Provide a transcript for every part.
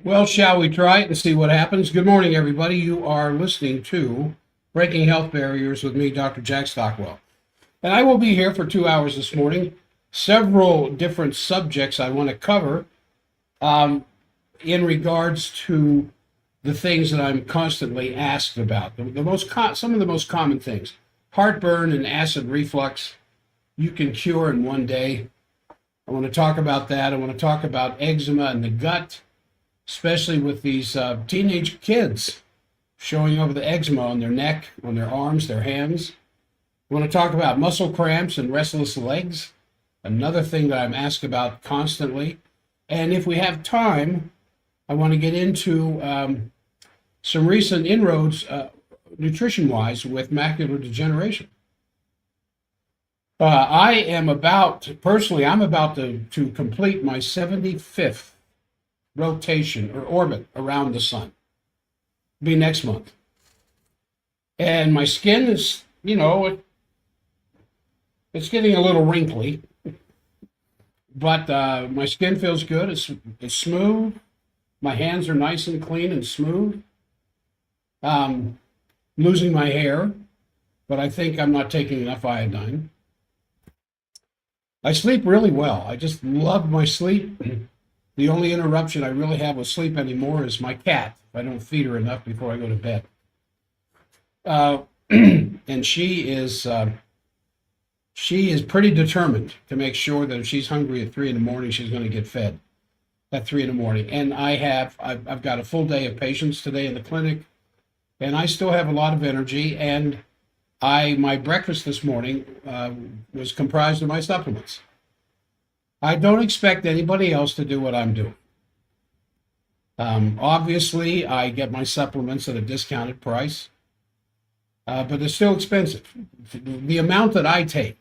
Well, shall we try it and see what happens? Good morning, everybody. You are listening to Breaking Health Barriers with me, Dr. Jack Stockwell. And I will be here for 2 hours this morning. Several different subjects I want to cover in regards to the things that I'm constantly asked about. Some of the most common things. Heartburn and acid reflux, you can cure in one day. I want to talk about that. I want to talk about eczema in the gut, especially with these teenage kids showing over the eczema on their neck, on their arms, their hands. I want to talk about muscle cramps and restless legs, another thing that I'm asked about constantly. And if we have time, I want to get into some recent inroads, nutrition-wise, with macular degeneration. I'm about to complete my 75th rotation or orbit around the sun. It'll be next month. And my skin is, it's getting a little wrinkly, but my skin feels good. It's smooth. My hands are nice and clean and smooth. Losing my hair, but I think I'm not taking enough iodine. I sleep really well. I just love my sleep. The only interruption I really have with sleep anymore is my cat. If I don't feed her enough before I go to bed. And she is pretty determined to make sure that if she's hungry at 3 a.m, she's going to get fed at 3 a.m. And I've got a full day of patients today in the clinic, and I still have a lot of energy. And my breakfast this morning was comprised of my supplements. I don't expect anybody else to do what I'm doing. Obviously, I get my supplements at a discounted price, but they're still expensive. The amount that I take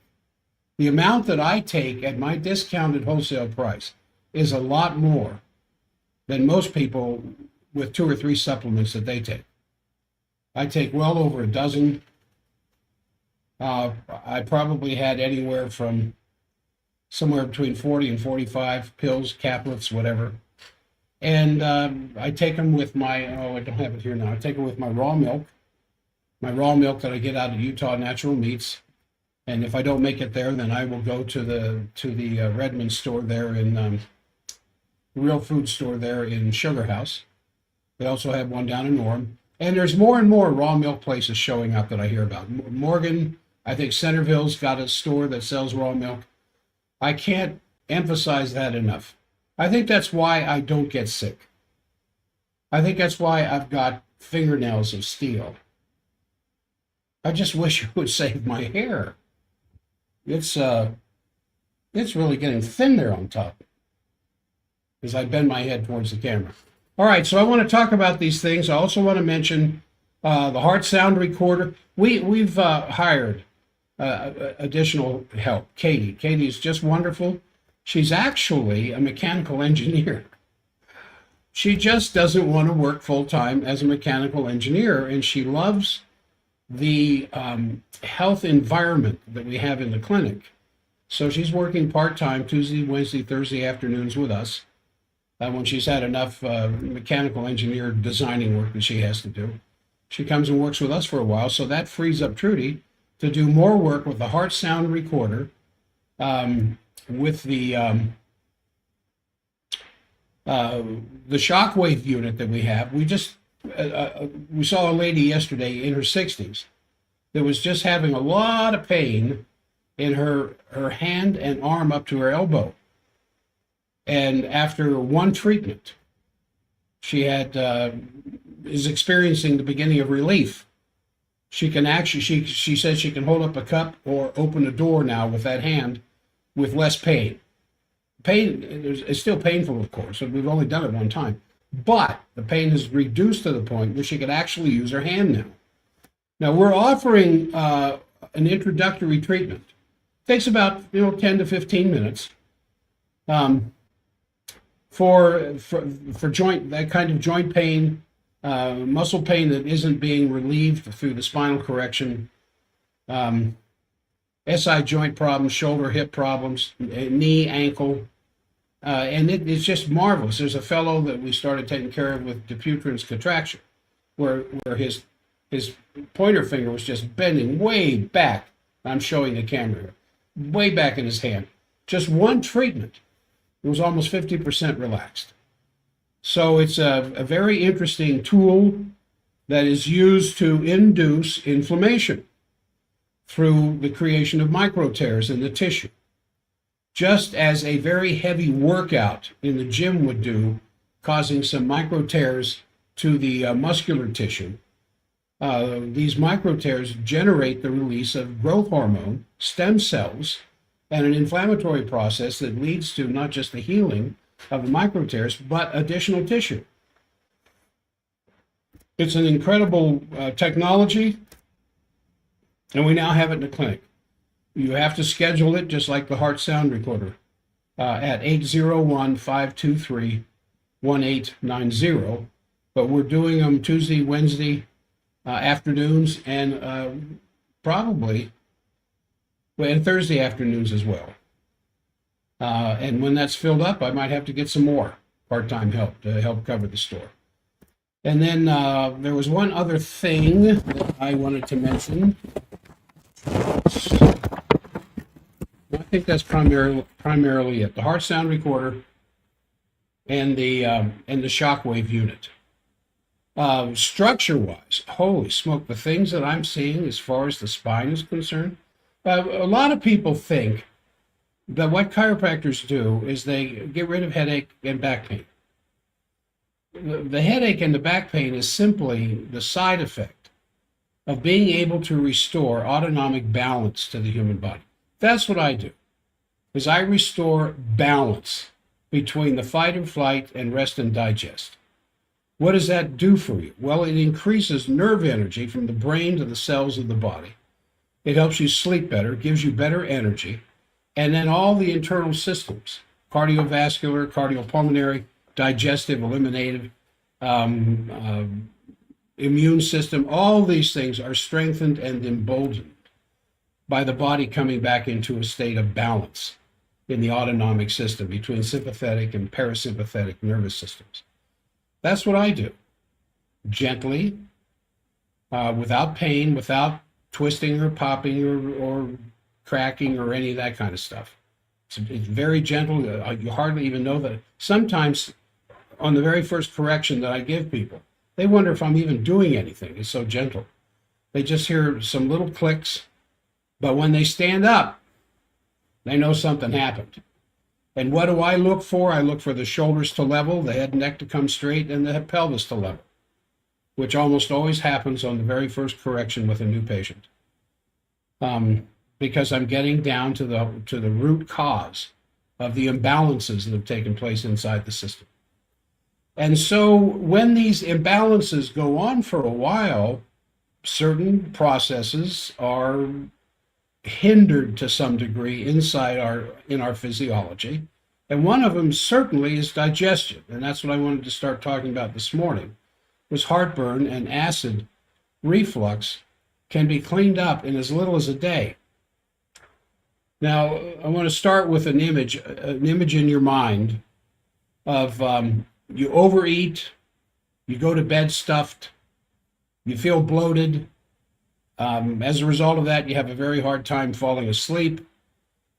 at my discounted wholesale price is a lot more than most people with 2 or 3 supplements that they take. I take well over a dozen. I probably had anywhere from somewhere between 40 and 45 pills, caplets, whatever. And I take them with I don't have it here now. I take them with my raw milk that I get out of Utah Natural Meats. And if I don't make it there, then I will go to the Redmond store there in Real Food store there in Sugar House. They also have one down in Orem. And there's more and more raw milk places showing up that I hear about. Morgan, I think Centerville's got a store that sells raw milk. I can't emphasize that enough. I think that's why I don't get sick. I think that's why I've got fingernails of steel. I just wish it would save my hair. It's really getting thin there on top as I bend my head towards the camera. All right, so I want to talk about these things. I also want to mention the heart sound recorder. We've hired additional help. Katie is just wonderful. She's actually a mechanical engineer. She just doesn't want to work full-time as a mechanical engineer, and she loves the health environment that we have in the clinic. So she's working part-time Tuesday, Wednesday, Thursday afternoons with us when she's had enough mechanical engineer designing work that she has to do. She comes and works with us for a while, so that frees up Trudy to do more work with the heart sound recorder, with the shockwave unit that we have. We saw a lady yesterday in her 60s that was just having a lot of pain in her hand and arm up to her elbow. And after one treatment, she is experiencing the beginning of relief. She can actually, she says she can hold up a cup or open a door now with that hand with less pain. Pain is still painful, of course, and we've only done it one time. But the pain has reduced to the point where she can actually use her hand now. Now, we're offering an introductory treatment. It takes about 10 to 15 minutes for joint, that kind of joint pain, muscle pain that isn't being relieved through the spinal correction, SI joint problems, shoulder, hip problems, knee, ankle, And it's just marvelous. There's a fellow that we started taking care of with Dupuytren's contracture, where his pointer finger was just bending way back. I'm showing the camera here, way back in his hand. Just one treatment, it was almost 50% relaxed. So it's a very interesting tool that is used to induce inflammation through the creation of micro tears in the tissue. Just as a very heavy workout in the gym would do, causing some micro tears to the muscular tissue, these micro tears generate the release of growth hormone, stem cells, and an inflammatory process that leads to not just the healing of the micro tears, but additional tissue. It's an incredible technology, and we now have it in the clinic. You have to schedule it just like the heart sound recorder at 801-523-1890. But we're doing them Tuesday, Wednesday afternoons, and and Thursday afternoons as well. And when that's filled up, I might have to get some more part-time help to help cover the store. And then there was one other thing that I wanted to mention. I think that's primarily it. The heart sound recorder and the shockwave unit. Structure-wise, holy smoke, the things that I'm seeing as far as the spine is concerned. A lot of people think that what chiropractors do is they get rid of headache and back pain. The headache and the back pain is simply the side effect of being able to restore autonomic balance to the human body. That's what I do, is I restore balance between the fight or flight and rest and digest. What does that do for you? Well, it increases nerve energy from the brain to the cells of the body. It helps you sleep better, gives you better energy, and then all the internal systems, cardiovascular, cardiopulmonary, digestive, eliminative, immune system, all these things are strengthened and emboldened by the body coming back into a state of balance in the autonomic system between sympathetic and parasympathetic nervous systems. That's what I do. Gently, without pain, without twisting or popping or cracking or any of that kind of stuff. It's very gentle. You hardly even know that. Sometimes on the very first correction that I give people, they wonder if I'm even doing anything. It's so gentle. They just hear some little clicks, but when they stand up, they know something happened. And what do I look for? I look for the shoulders to level, the head and neck to come straight, and the pelvis to level, which almost always happens on the very first correction with a new patient. Because I'm getting down to the root cause of the imbalances that have taken place inside the system. And so when these imbalances go on for a while, certain processes are hindered to some degree inside in our physiology. And one of them certainly is digestion. And that's what I wanted to start talking about this morning, was heartburn and acid reflux can be cleaned up in as little as a day. Now, I want to start with an image in your mind of you overeat, you go to bed stuffed, you feel bloated. As a result of that, you have a very hard time falling asleep.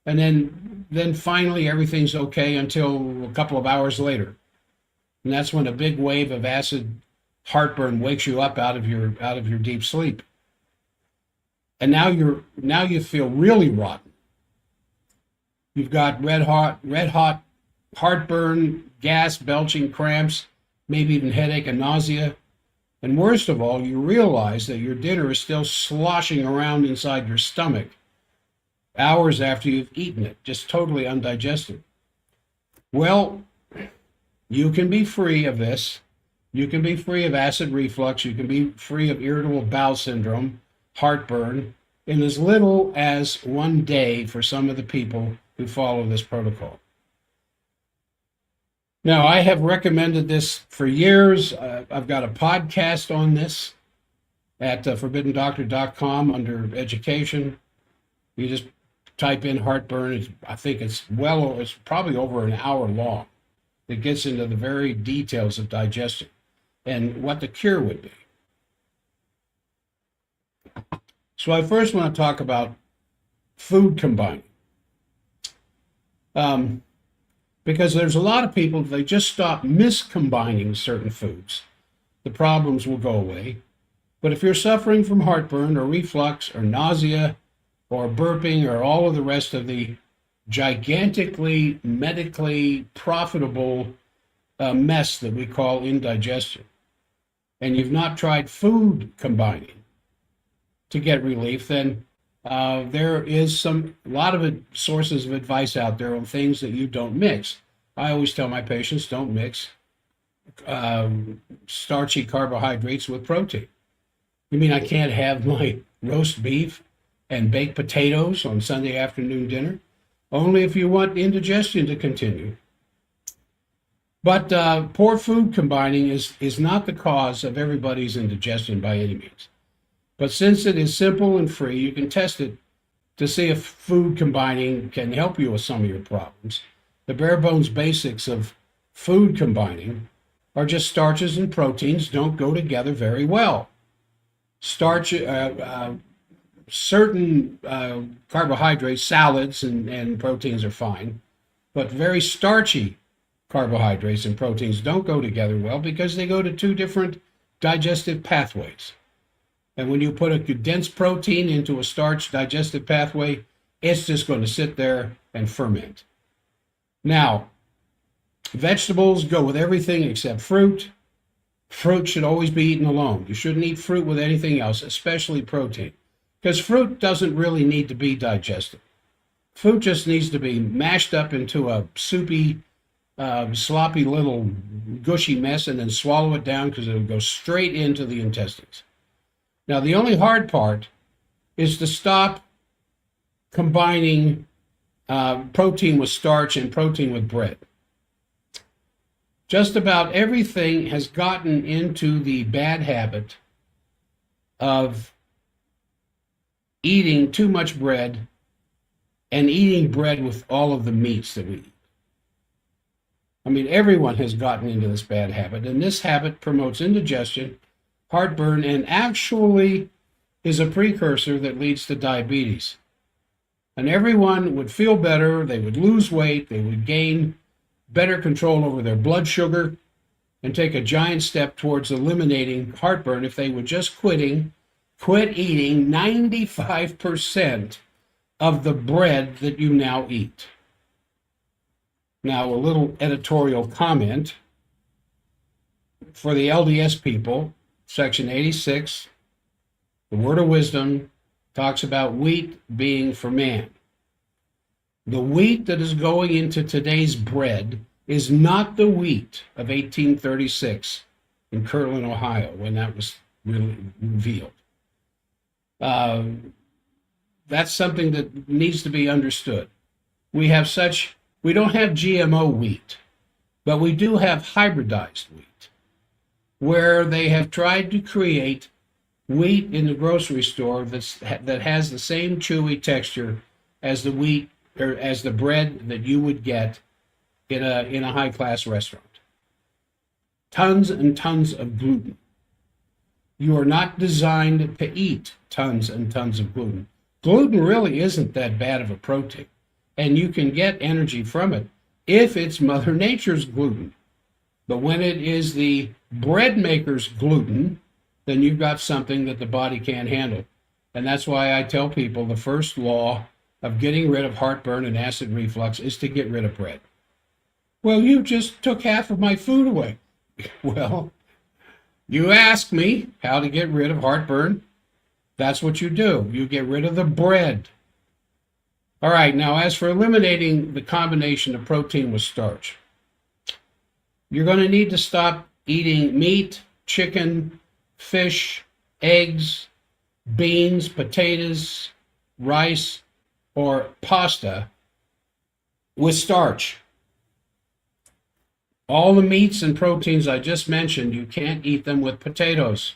And then finally everything's okay until a couple of hours later. And that's when a big wave of acid heartburn wakes you up out of your deep sleep. And now you feel really rotten. You've got red hot heartburn, gas, belching, cramps, maybe even headache and nausea. And worst of all, you realize that your dinner is still sloshing around inside your stomach hours after you've eaten it, just totally undigested. Well, you can be free of this. You can be free of acid reflux. You can be free of irritable bowel syndrome, heartburn, in as little as one day for some of the people who follow this protocol. Now, I have recommended this for years. I've got a podcast on this at forbiddendoctor.com under education. You just type in heartburn, I think it's probably over an hour long. It gets into the very details of digestion and what the cure would be. So I first want to talk about food combining. Because there's a lot of people, they just stop miscombining certain foods. The problems will go away. But if you're suffering from heartburn or reflux or nausea or burping or all of the rest of the gigantically medically profitable mess that we call indigestion, and you've not tried food combining to get relief, then there is a lot of sources of advice out there on things that you don't mix. I always tell my patients, don't mix starchy carbohydrates with protein. You mean I can't have my roast beef and baked potatoes on Sunday afternoon dinner? Only if you want indigestion to continue. But poor food combining is not the cause of everybody's indigestion by any means. But since it is simple and free, you can test it to see if food combining can help you with some of your problems. The bare bones basics of food combining are just starches and proteins don't go together very well. Certain carbohydrates, salads and proteins are fine, but very starchy carbohydrates and proteins don't go together well because they go to two different digestive pathways. And when you put a dense protein into a starch digestive pathway, it's just going to sit there and ferment. Now, vegetables go with everything except fruit. Fruit should always be eaten alone. You shouldn't eat fruit with anything else, especially protein, because fruit doesn't really need to be digested. Fruit just needs to be mashed up into a soupy, sloppy little gushy mess and then swallow it down because it'll go straight into the intestines. Now, the only hard part is to stop combining protein with starch and protein with bread. Just about everything has gotten into the bad habit of eating too much bread and eating bread with all of the meats that we eat. I mean, everyone has gotten into this bad habit, and this habit promotes indigestion, heartburn, and actually is a precursor that leads to diabetes. And everyone would feel better, they would lose weight, they would gain better control over their blood sugar, and take a giant step towards eliminating heartburn if they would just quit eating 95% of the bread that you now eat. Now, a little editorial comment for the LDS people. Section 86, the word of wisdom, talks about wheat being for man. The wheat that is going into today's bread is not the wheat of 1836 in Kirtland, Ohio, when that was really revealed. That's something that needs to be understood. We don't have GMO wheat, but we do have hybridized wheat, where they have tried to create wheat in the grocery store that has the same chewy texture as the wheat or as the bread that you would get in a high-class restaurant. Tons and tons of gluten. You are not designed to eat tons and tons of gluten. Gluten really isn't that bad of a protein, and you can get energy from it if it's Mother Nature's gluten. But when it is the bread maker's gluten, then you've got something that the body can't handle. And that's why I tell people the first law of getting rid of heartburn and acid reflux is to get rid of bread. Well, you just took half of my food away. Well, you asked me how to get rid of heartburn. That's what you do. You get rid of the bread. All right, now as for eliminating the combination of protein with starch, you're going to need to stop eating meat, chicken, fish, eggs, beans, potatoes, rice, or pasta with starch. All the meats and proteins I just mentioned, you can't eat them with potatoes.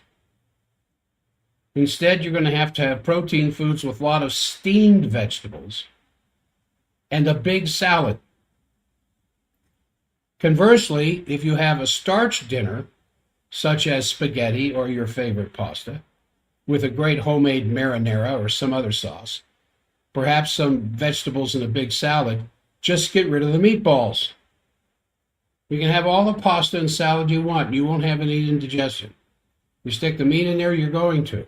Instead, you're going to have protein foods with a lot of steamed vegetables and a big salad. Conversely, if you have a starch dinner, such as spaghetti or your favorite pasta, with a great homemade marinara or some other sauce, perhaps some vegetables in a big salad, just get rid of the meatballs. You can have all the pasta and salad you want. You won't have any indigestion. You stick the meat in there, you're going to.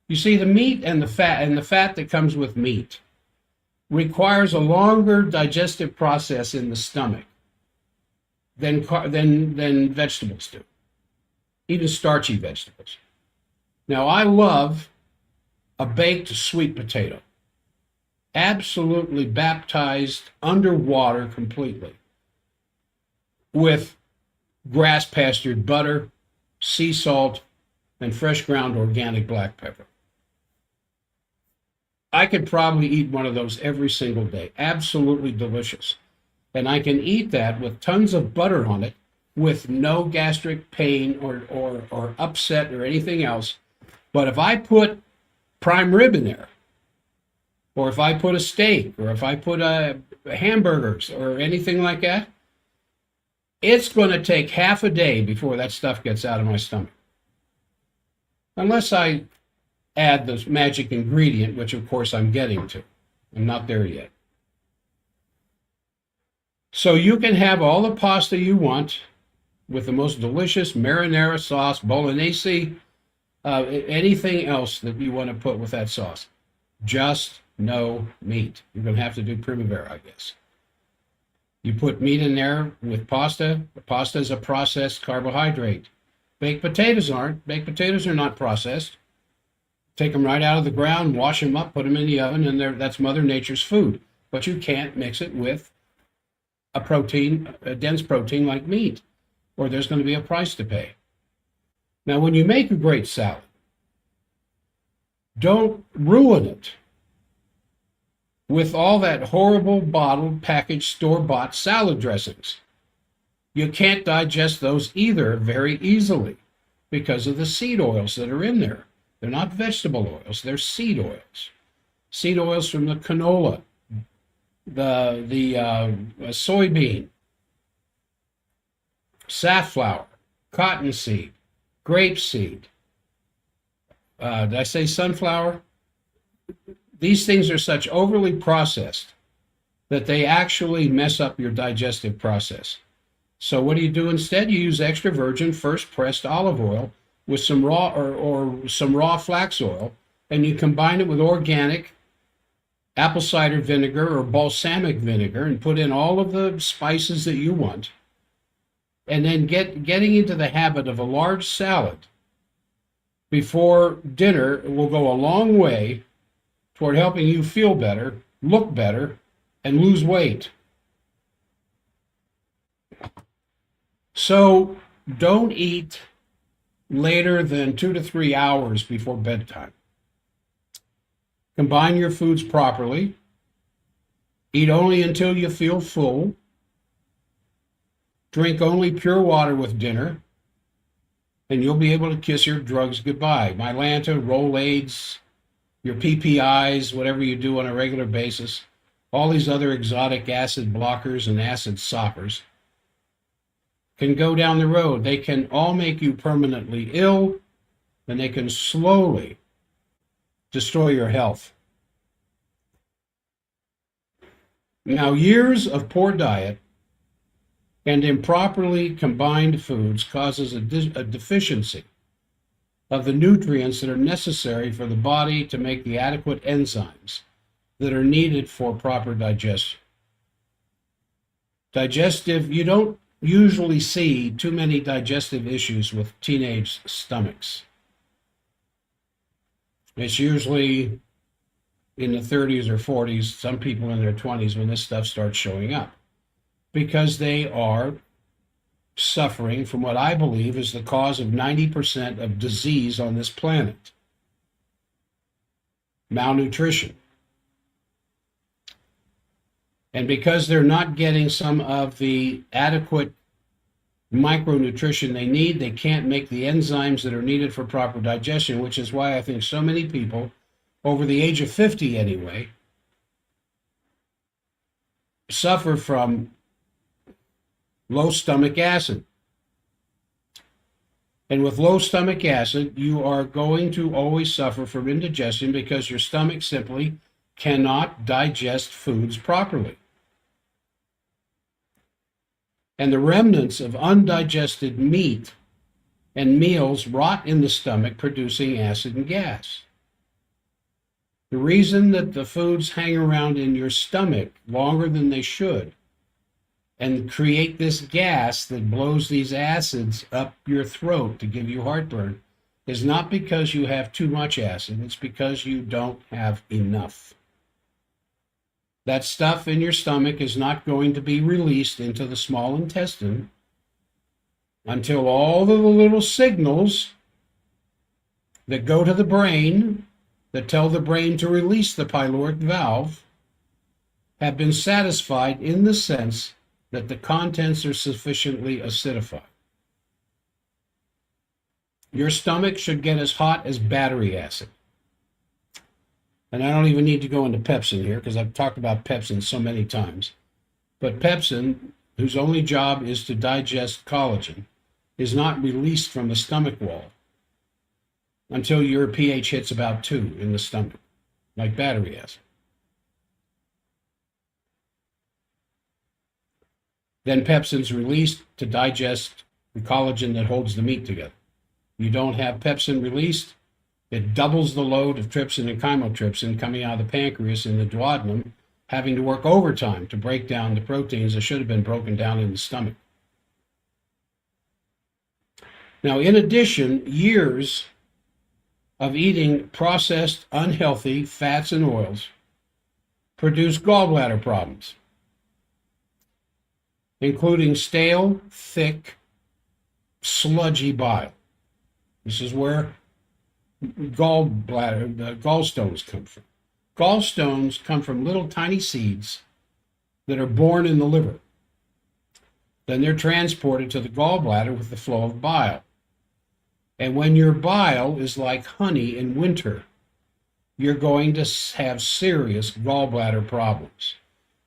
You see, the meat and the fat that comes with meat requires a longer digestive process in the stomach than vegetables do, even starchy vegetables. Now, I love a baked sweet potato, absolutely baptized underwater completely, with grass pastured butter, sea salt, and fresh ground organic black pepper. I could probably eat one of those every single day. Absolutely delicious. And I can eat that with tons of butter on it with no gastric pain or upset or anything else. But if I put prime rib in there, or if I put a steak, or if I put hamburgers or anything like that, it's going to take half a day before that stuff gets out of my stomach. Unless I add the magic ingredient, which of course I'm getting to. I'm not there yet. So you can have all the pasta you want with the most delicious marinara sauce, bolognese, anything else that you want to put with that sauce. Just no meat. You're going to have to do primavera, I guess. You put meat in there with pasta. Pasta is a processed carbohydrate. Baked potatoes aren't. Baked potatoes are not processed. Take them right out of the ground, wash them up, put them in the oven, and that's Mother Nature's food. But you can't mix it with a dense protein like meat, or there's going to be a price to pay. Now, when you make a great salad, don't ruin it with all that horrible bottled, packaged, store-bought salad dressings. You can't digest those either very easily because of the seed oils that are in there. They're not vegetable oils, they're seed oils. Seed oils from the canola, the soybean, safflower, cottonseed, grapeseed. Did I say sunflower? These things are such overly processed that they actually mess up your digestive process. So what do you do instead? You use extra virgin first pressed olive oil with some raw or some raw flax oil, and you combine it with organic apple cider vinegar or balsamic vinegar and put in all of the spices that you want. And then getting into the habit of a large salad before dinner will go a long way toward helping you feel better, look better, and lose weight. So don't eat later than 2 to 3 hours before bedtime. Combine your foods properly. Eat only until you feel full. Drink only pure water with dinner, and you'll be able to kiss your drugs goodbye. Mylanta, Rolaids, your PPIs, whatever you do on a regular basis, all these other exotic acid blockers and acid soppers can go down the road. They can all make you permanently ill, and they can slowly destroy your health. Now, years of poor diet and improperly combined foods causes a deficiency of the nutrients that are necessary for the body to make the adequate enzymes that are needed for proper digestion. You don't usually see too many digestive issues with teenage stomachs. It's usually in the 30s or 40s, some people in their 20s when this stuff starts showing up, because they are suffering from what I believe is the cause of 90% of disease on this planet: malnutrition. And because they're not getting some of the adequate micronutrition they need, they can't make the enzymes that are needed for proper digestion, which is why I think so many people over the age of 50 anyway suffer from low stomach acid. And with low stomach acid, you are going to always suffer from indigestion because your stomach simply cannot digest foods properly. And the remnants of undigested meat and meals rot in the stomach, producing acid and gas. The reason that the foods hang around in your stomach longer than they should and create this gas that blows these acids up your throat to give you heartburn is not because you have too much acid, it's because you don't have enough. That stuff in your stomach is not going to be released into the small intestine until all of the little signals that go to the brain that tell the brain to release the pyloric valve have been satisfied in the sense that the contents are sufficiently acidified. Your stomach should get as hot as battery acid. And I don't even need to go into pepsin here because I've talked about pepsin so many times. But pepsin, whose only job is to digest collagen, is not released from the stomach wall until your pH hits about 2 in the stomach, like battery acid. Then pepsin's released to digest the collagen that holds the meat together. You don't have pepsin released, it doubles the load of trypsin and chymotrypsin coming out of the pancreas and the duodenum, having to work overtime to break down the proteins that should have been broken down in the stomach. Now, in addition, years of eating processed, unhealthy fats and oils produce gallbladder problems, including stale, thick, sludgy bile. This is where gallstones come from. Gallstones come from little tiny seeds that are born in the liver. Then they're transported to the gallbladder with the flow of bile. And when your bile is like honey in winter, you're going to have serious gallbladder problems.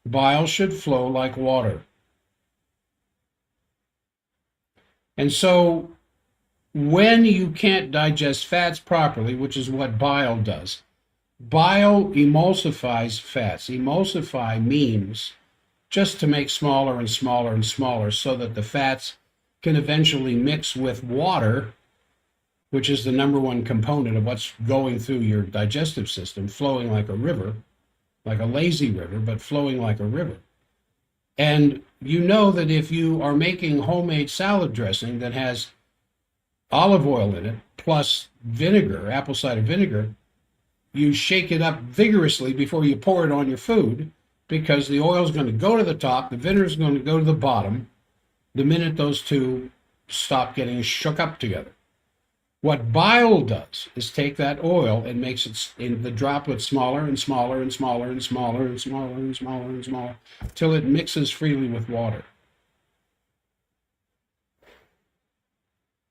Bile should flow like water. And so when you can't digest fats properly, which is what bile does, bile emulsifies fats. Emulsify means just to make smaller and smaller and smaller so that the fats can eventually mix with water, which is the number one component of what's going through your digestive system, flowing like a river, like a lazy river, but flowing like a river. And you know that if you are making homemade salad dressing that has olive oil in it, plus vinegar, apple cider vinegar, you shake it up vigorously before you pour it on your food, because the oil is going to go to the top, the vinegar is going to go to the bottom, the minute those two stop getting shook up together. What bile does is take that oil and makes it in the droplet smaller and smaller and smaller and smaller and smaller and smaller and smaller till it mixes freely with water.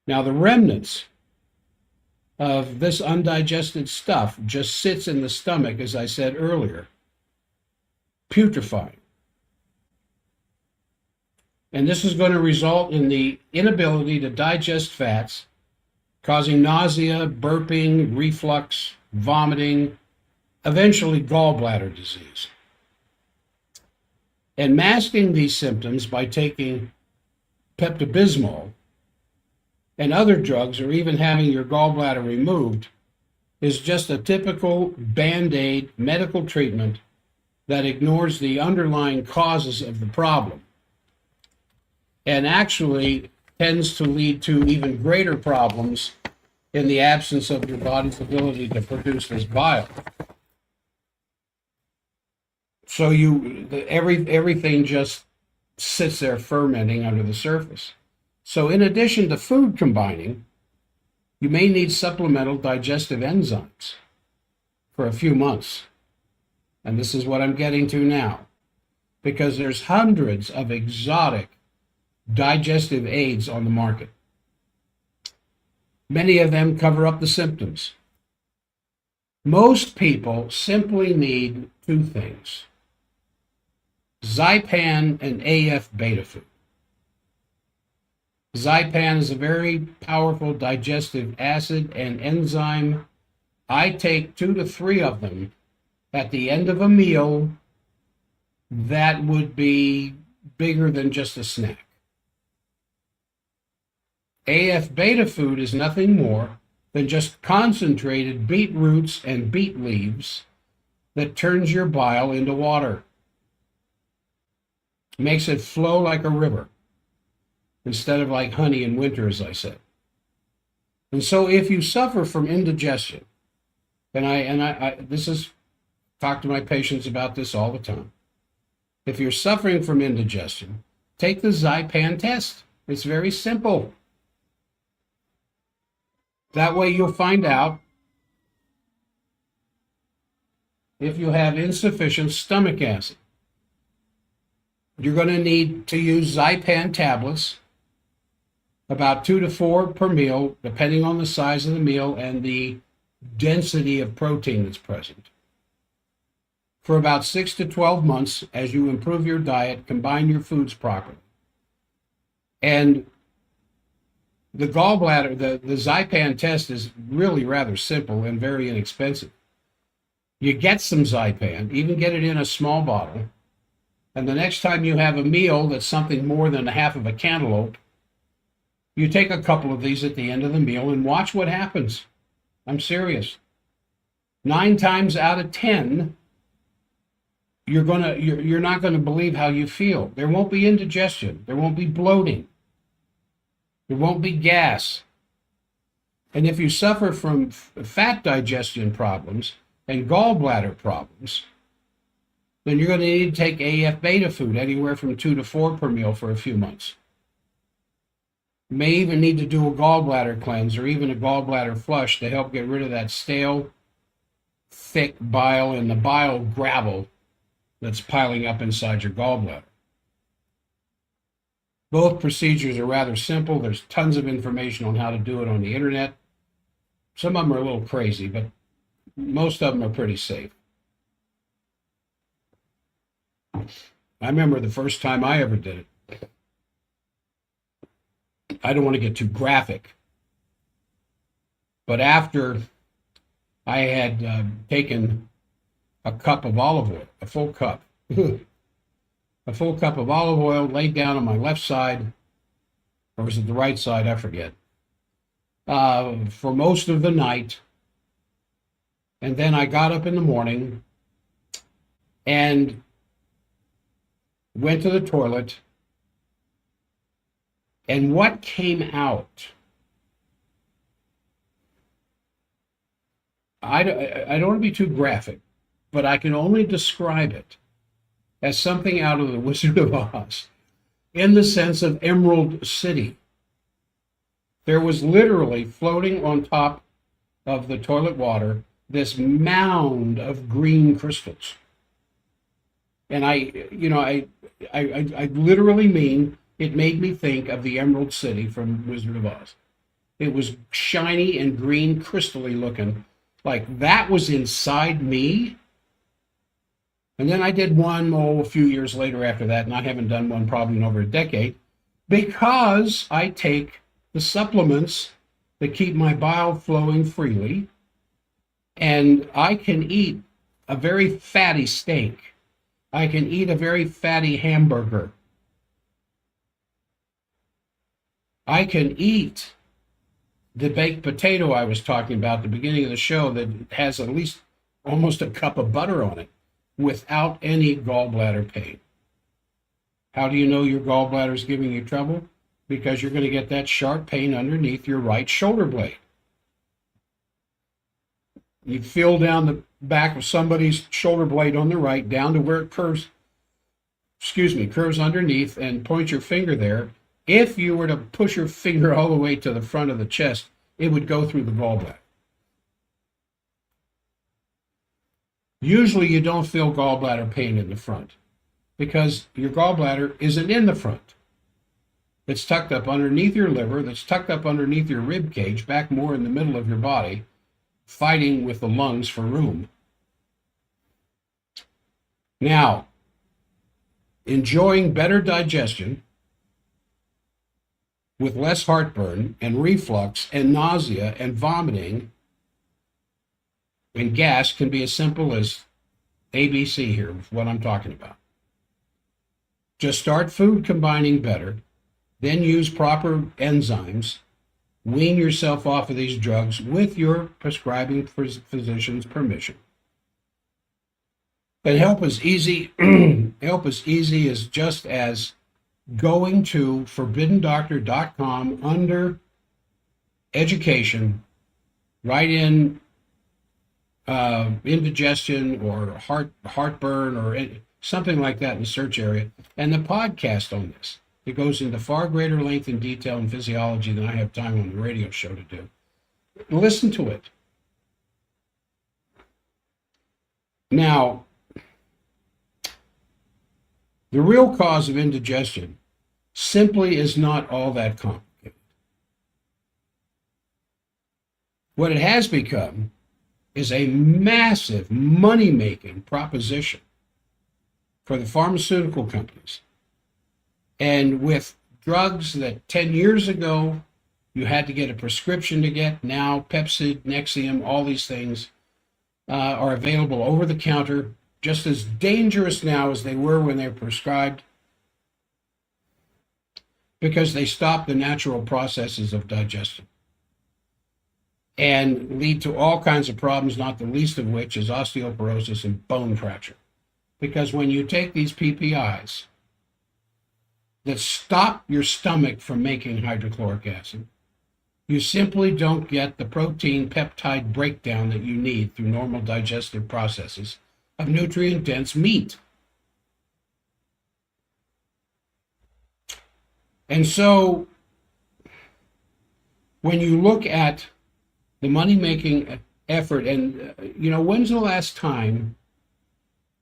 Now the remnants of this undigested stuff just sits in the stomach, as I said earlier, putrefying. And this is going to result in the inability to digest fats, causing nausea, burping, reflux, vomiting, eventually gallbladder disease. And masking these symptoms by taking Pepto-Bismol and other drugs, or even having your gallbladder removed, is just a typical Band-Aid medical treatment that ignores the underlying causes of the problem and actually tends to lead to even greater problems in the absence of your body's ability to produce this bile. So everything just sits there fermenting under the surface. So in addition to food combining, you may need supplemental digestive enzymes for a few months. And this is what I'm getting to now, because there's hundreds of exotic digestive aids on the market. Many of them cover up the symptoms. Most people simply need two things: Zypan and AF beta food. Zypan is a very powerful digestive acid and enzyme. I take 2 to 3 of them at the end of a meal that would be bigger than just a snack. AF beta food is nothing more than just concentrated beet roots and beet leaves that turns your bile into water. Makes it flow like a river instead of like honey in winter, as I said. And so if you suffer from indigestion, and I this is, talk to my patients about this all the time. If you're suffering from indigestion, take the Zypan test. It's very simple. That way you'll find out if you have insufficient stomach acid. You're going to need to use Zypan tablets, about 2 to 4 per meal, depending on the size of the meal and the density of protein that's present, for about 6 to 12 months as you improve your diet, combine your foods properly. And the gallbladder, the Zypan test is really rather simple and very inexpensive. You get some Zypan, even get it in a small bottle, and the next time you have a meal that's something more than a half of a cantaloupe, you take a couple of these at the end of the meal and watch what happens. I'm serious. 9 times out of 10, you're not going to believe how you feel. There won't be indigestion. There won't be bloating. There won't be gas. And if you suffer from fat digestion problems and gallbladder problems, then you're going to need to take AF beta food, anywhere from 2 to 4 per meal for a few months. You may even need to do a gallbladder cleanse or even a gallbladder flush to help get rid of that stale, thick bile and the bile gravel that's piling up inside your gallbladder. Both procedures are rather simple. There's tons of information on how to do it on the internet. Some of them are a little crazy, but most of them are pretty safe. I remember the first time I ever did it. I don't want to get too graphic, but after I had taken a cup of olive oil, a full cup, a full cup of olive oil, laid down on my left side, or was it the right side? I forget, for most of the night. And then I got up in the morning and went to the toilet. And what came out, I don't want to be too graphic, but I can only describe it as something out of the Wizard of Oz, in the sense of Emerald City. There was literally floating on top of the toilet water this mound of green crystals. And I literally mean, it made me think of the Emerald City from Wizard of Oz. It was shiny and green, crystally looking, like that was inside me. And then I did one a few years later after that, and I haven't done one probably in over a decade, because I take the supplements that keep my bile flowing freely, and I can eat a very fatty steak. I can eat a very fatty hamburger. I can eat the baked potato I was talking about at the beginning of the show that has at least almost a cup of butter on it without any gallbladder pain. How do you know your gallbladder is giving you trouble? Because you're going to get that sharp pain underneath your right shoulder blade. You feel down the back of somebody's shoulder blade on the right, down to where it curves underneath, and point your finger there. If you were to push your finger all the way to the front of the chest, it would go through the gallbladder. Usually you don't feel gallbladder pain in the front because your gallbladder isn't in the front. It's tucked up underneath your liver, that's tucked up underneath your rib cage, back more in the middle of your body, fighting with the lungs for room. Now, enjoying better digestion with less heartburn and reflux and nausea and vomiting and gas can be as simple as ABC here, what I'm talking about. Just start food combining better, then use proper enzymes, wean yourself off of these drugs with your prescribing physician's permission. And help as easy as just as going to forbiddendoctor.com under education, write in indigestion or heartburn or something like that in the search area, and the podcast on this. It goes into far greater length and detail in physiology than I have time on the radio show to do. Listen to it. Now, the real cause of indigestion simply is not all that complicated. What it has become is a massive money-making proposition for the pharmaceutical companies. And with drugs that 10 years ago you had to get a prescription to get, now Pepcid, Nexium, all these things are available over the counter, just as dangerous now as they were when they were prescribed, because they stop the natural processes of digestion and lead to all kinds of problems, not the least of which is osteoporosis and bone fracture. Because when you take these PPIs that stop your stomach from making hydrochloric acid, you simply don't get the protein peptide breakdown that you need through normal digestive processes of nutrient-dense meat. And so when you look at the money-making effort, and when's the last time,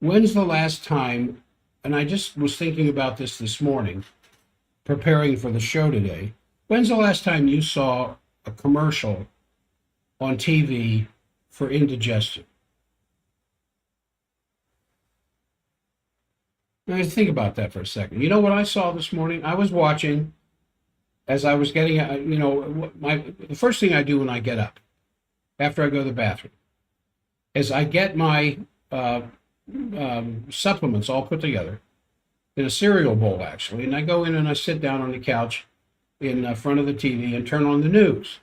and I just was thinking about this morning, preparing for the show today, when's the last time you saw a commercial on TV for indigestion? Now, think about that for a second. You know what I saw this morning? I was watching, as I was getting, the first thing I do when I get up, after I go to the bathroom, is I get my supplements all put together in a cereal bowl, actually, and I go in and I sit down on the couch in front of the TV and turn on the news.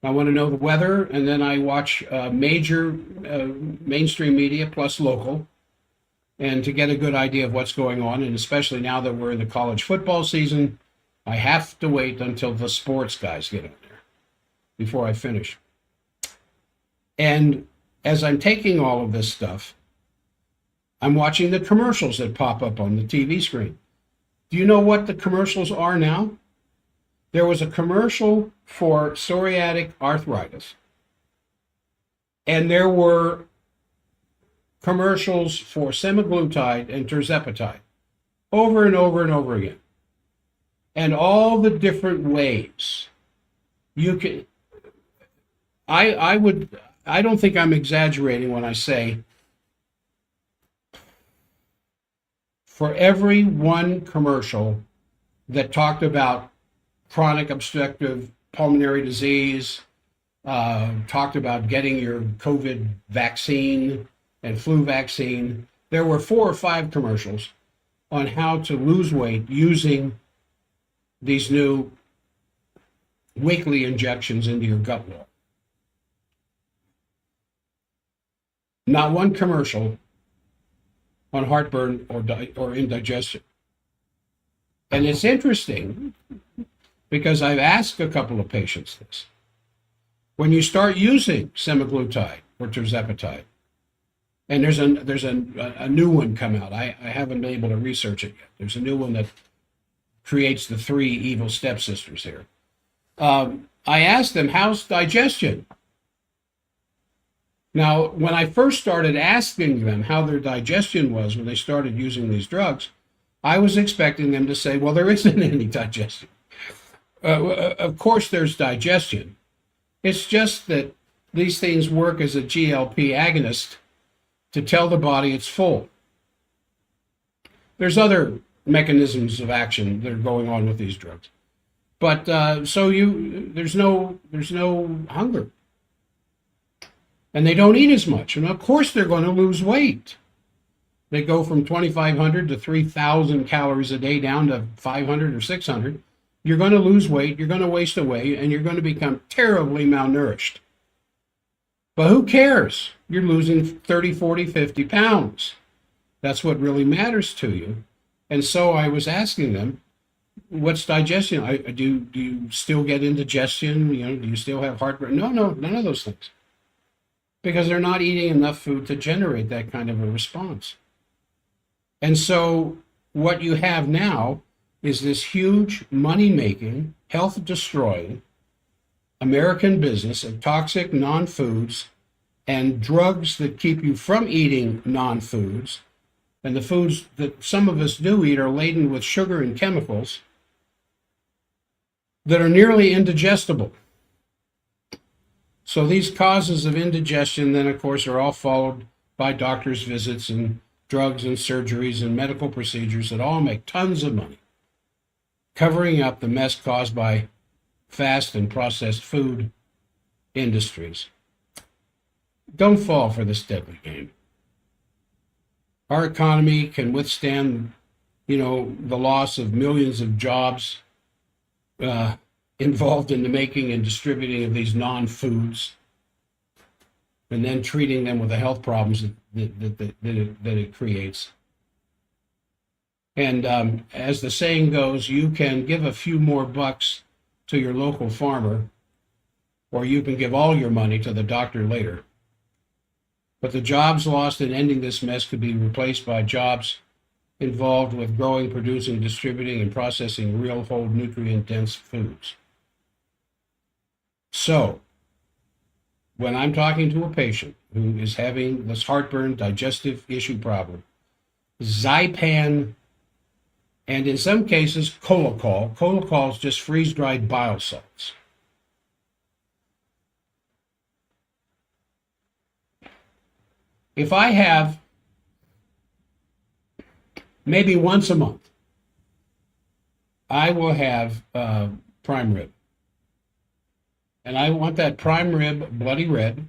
I want to know the weather, and then I watch major mainstream media plus local, and to get a good idea of what's going on. And especially now that we're in the college football season, I have to wait until the sports guys get on there before I finish. And as I'm taking all of this stuff, I'm watching the commercials that pop up on the TV screen. Do you know what the commercials are now? There was a commercial for psoriatic arthritis, and there were commercials for semaglutide and tirzepatide over and over and over again. And all the different ways you can, I don't think I'm exaggerating when I say for every one commercial that talked about chronic obstructive pulmonary disease, talked about getting your COVID vaccine and flu vaccine, there were 4 or 5 commercials on how to lose weight using these new weekly injections into your gut wall. Not one commercial on heartburn or indigestion. And it's interesting because I've asked a couple of patients this. When you start using semaglutide or tirzepatide, and there's a new one come out. I haven't been able to research it yet. There's a new one that creates the 3 evil stepsisters here. I asked them, how's digestion? Now, when I first started asking them how their digestion was when they started using these drugs, I was expecting them to say, well, there isn't any digestion. Of course, there's digestion. It's just that these things work as a GLP agonist to tell the body it's full. there's other mechanisms of action that are going on with these drugs. But there's no hunger, and they don't eat as much, and of course they're going to lose weight. They go from 2,500 to 3,000 calories a day down to 500 or 600. You're going to lose weight, you're going to waste away, and you're going to become terribly malnourished. But who cares? You're losing 30, 40, 50 pounds. That's what really matters to you. And so I was asking them, what's digestion? Do you still get indigestion? Do you still have heartburn? No, none of those things. Because they're not eating enough food to generate that kind of a response. And so what you have now is this huge money-making, health-destroying American business of toxic non-foods and drugs that keep you from eating non-foods. And the foods that some of us do eat are laden with sugar and chemicals that are nearly indigestible. So these causes of indigestion then, of course, are all followed by doctor's visits and drugs and surgeries and medical procedures that all make tons of money, covering up the mess caused by fast and processed food industries. Don't fall for this deadly game. Our economy can withstand, the loss of millions of jobs involved in the making and distributing of these non-foods, and then treating them with the health problems that it creates. And as the saying goes, you can give a few more bucks to your local farmer, or you can give all your money to the doctor later. But the jobs lost in ending this mess could be replaced by jobs involved with growing, producing, distributing, and processing real, whole, nutrient-dense foods. So, when I'm talking to a patient who is having this heartburn, digestive issue problem, Zypan, and in some cases, Colocol is just freeze-dried bile salts. If I have maybe once a month, I will have prime rib. And I want that prime rib bloody red.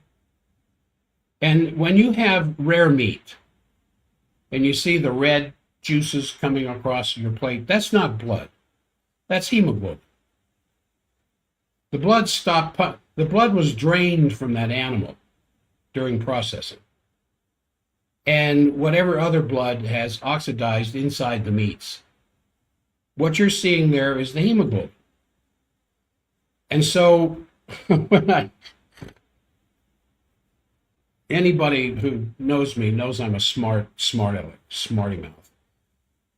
And when you have rare meat and you see the red juices coming across your plate, that's not blood. That's hemoglobin. The blood was drained from that animal during processing. And whatever other blood has oxidized inside the meats. What you're seeing there is the hemoglobin. And so anybody who knows me knows I'm a smarty mouth.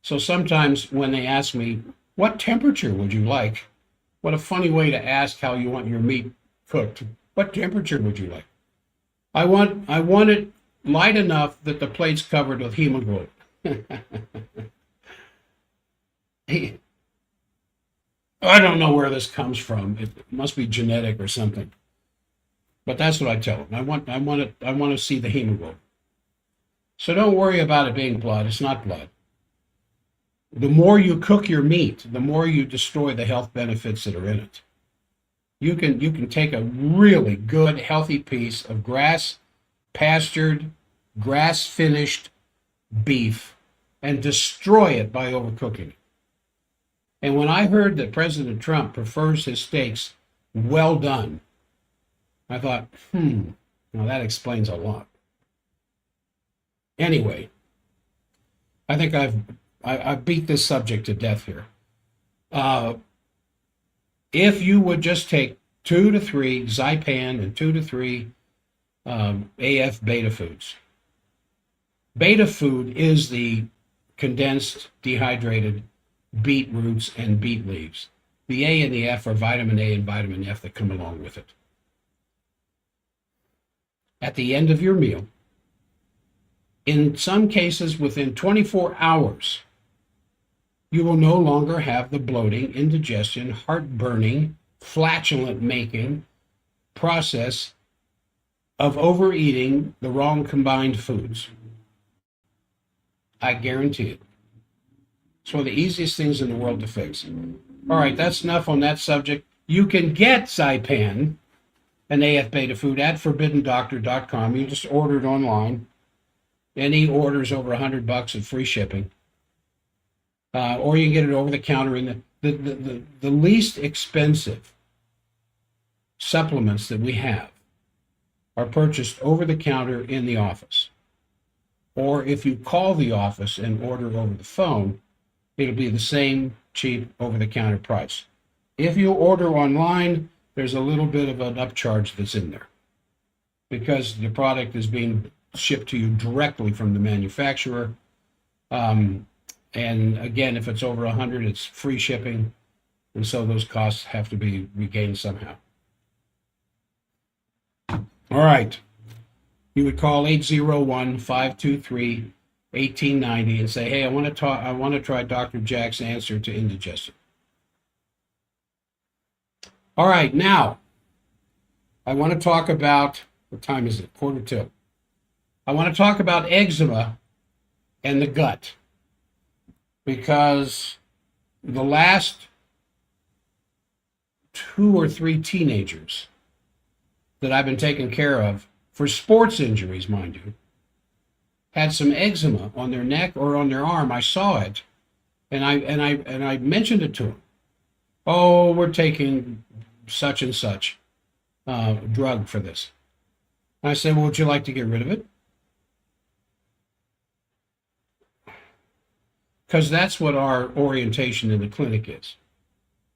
So sometimes when they ask me, what temperature would you like? What a funny way to ask how you want your meat cooked. What temperature would you like? I want it light enough that the plate's covered with hemoglobin. I don't know where this comes from. It must be genetic or something. But that's what I tell them. I want to see the hemoglobin. So don't worry about it being blood. It's not blood. The more you cook your meat, the more you destroy the health benefits that are in it. You can take a really good, healthy piece of pastured, grass-finished beef and destroy it by overcooking it. And when I heard that President Trump prefers his steaks well done, I thought, now that explains a lot. Anyway, I think I've beat this subject to death here. If you would just take 2 to 3 Zypan and 2 to 3 AF beta foods. Beta food is the condensed, dehydrated beet roots and beet leaves. The A and the F are vitamin A and vitamin F that come along with it. At the end of your meal, in some cases within 24 hours, you will no longer have the bloating, indigestion, heartburning, flatulent making process of overeating the wrong combined foods. I guarantee it. It's one of the easiest things in the world to fix. All right, that's enough on that subject. You can get Zypan, an AF beta food, at forbiddendoctor.com. You just order it online. Any orders over $100 at free shipping. Or you can get it over the counter. In the least expensive supplements that we have are purchased over the counter in the office. Or if you call the office and order over the phone, it'll be the same cheap over-the-counter price. If you order online, there's a little bit of an upcharge that's in there because the product is being shipped to you directly from the manufacturer. And again, if it's over 100, it's free shipping, and so those costs have to be regained somehow. All right. You would call 801-523-1890 and say, hey, I want to try Dr. Jack's answer to indigestion. All right, now I want to talk about, what time is it? 1:45. I want to talk about eczema and the gut, because the last 2 or 3 teenagers that I've been taking care of, for sports injuries, mind you, had some eczema on their neck or on their arm. I saw it, and I mentioned it to them. Oh, we're taking such and such drug for this. And I said, well, would you like to get rid of it? Because that's what our orientation in the clinic is.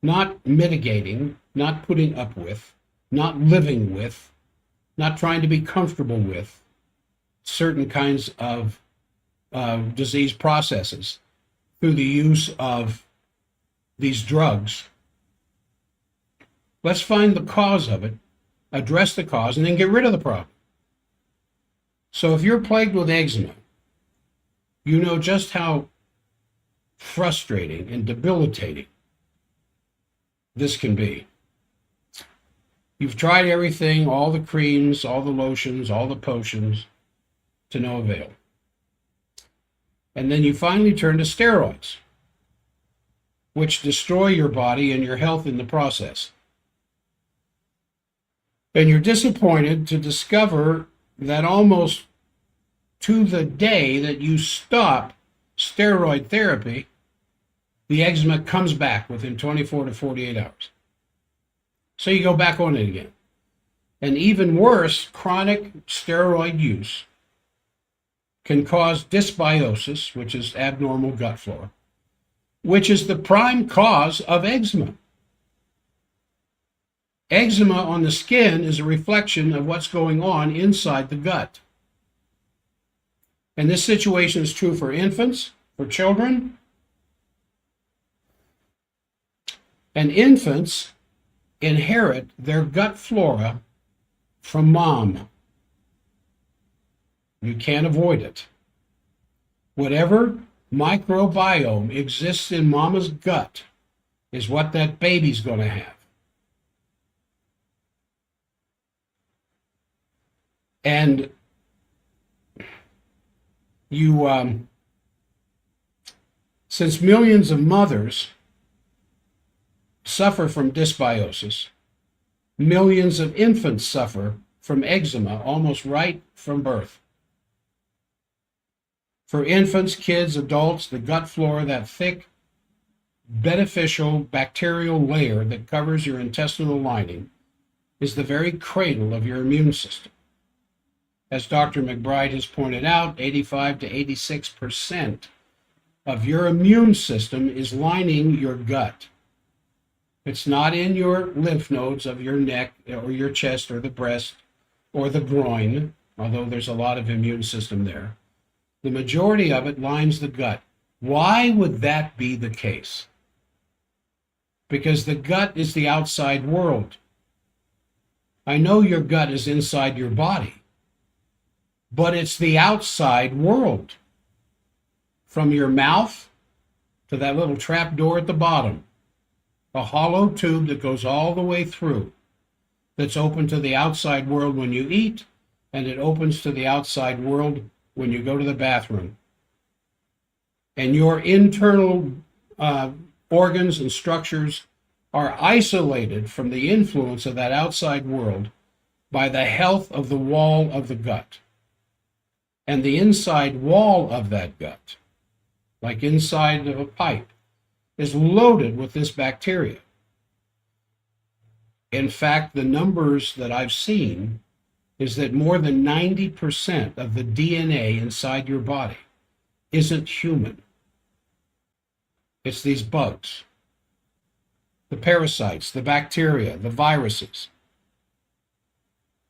Not mitigating, not putting up with, not living with, not trying to be comfortable with certain kinds of disease processes through the use of these drugs. Let's find the cause of it, address the cause, and then get rid of the problem. So if you're plagued with eczema, you know just how frustrating and debilitating this can be. You've tried everything, all the creams, all the lotions, all the potions, to no avail. And then you finally turn to steroids, which destroy your body and your health in the process. And you're disappointed to discover that almost to the day that you stop steroid therapy, the eczema comes back within 24 to 48 hours. So you go back on it again. And even worse, chronic steroid use can cause dysbiosis, which is abnormal gut flora, which is the prime cause of eczema. Eczema on the skin is a reflection of what's going on inside the gut. And this situation is true for infants, for children. And infants inherit their gut flora from mom. You can't avoid it. Whatever microbiome exists in mama's gut is what that baby's going to have. And you, since millions of mothers suffer from dysbiosis, millions of infants suffer from eczema almost right from birth. For infants, kids, adults, the gut flora, that thick, beneficial bacterial layer that covers your intestinal lining, is the very cradle of your immune system. As Dr. McBride has pointed out, 85 to 86% of your immune system is lining your gut. It's not in your lymph nodes of your neck or your chest or the breast or the groin, although there's a lot of immune system there. The majority of it lines the gut. Why would that be the case? Because the gut is the outside world. I know your gut is inside your body, but it's the outside world. From your mouth to that little trap door at the bottom, a hollow tube that goes all the way through, that's open to the outside world when you eat, and it opens to the outside world when you go to the bathroom. and your internal organs and structures are isolated from the influence of that outside world by the health of the wall of the gut. And the inside wall of that gut, like inside of a pipe, is loaded with this bacteria. In fact, the numbers that I've seen is that more than 90% of the DNA inside your body isn't human. It's these bugs, the parasites, the bacteria, the viruses,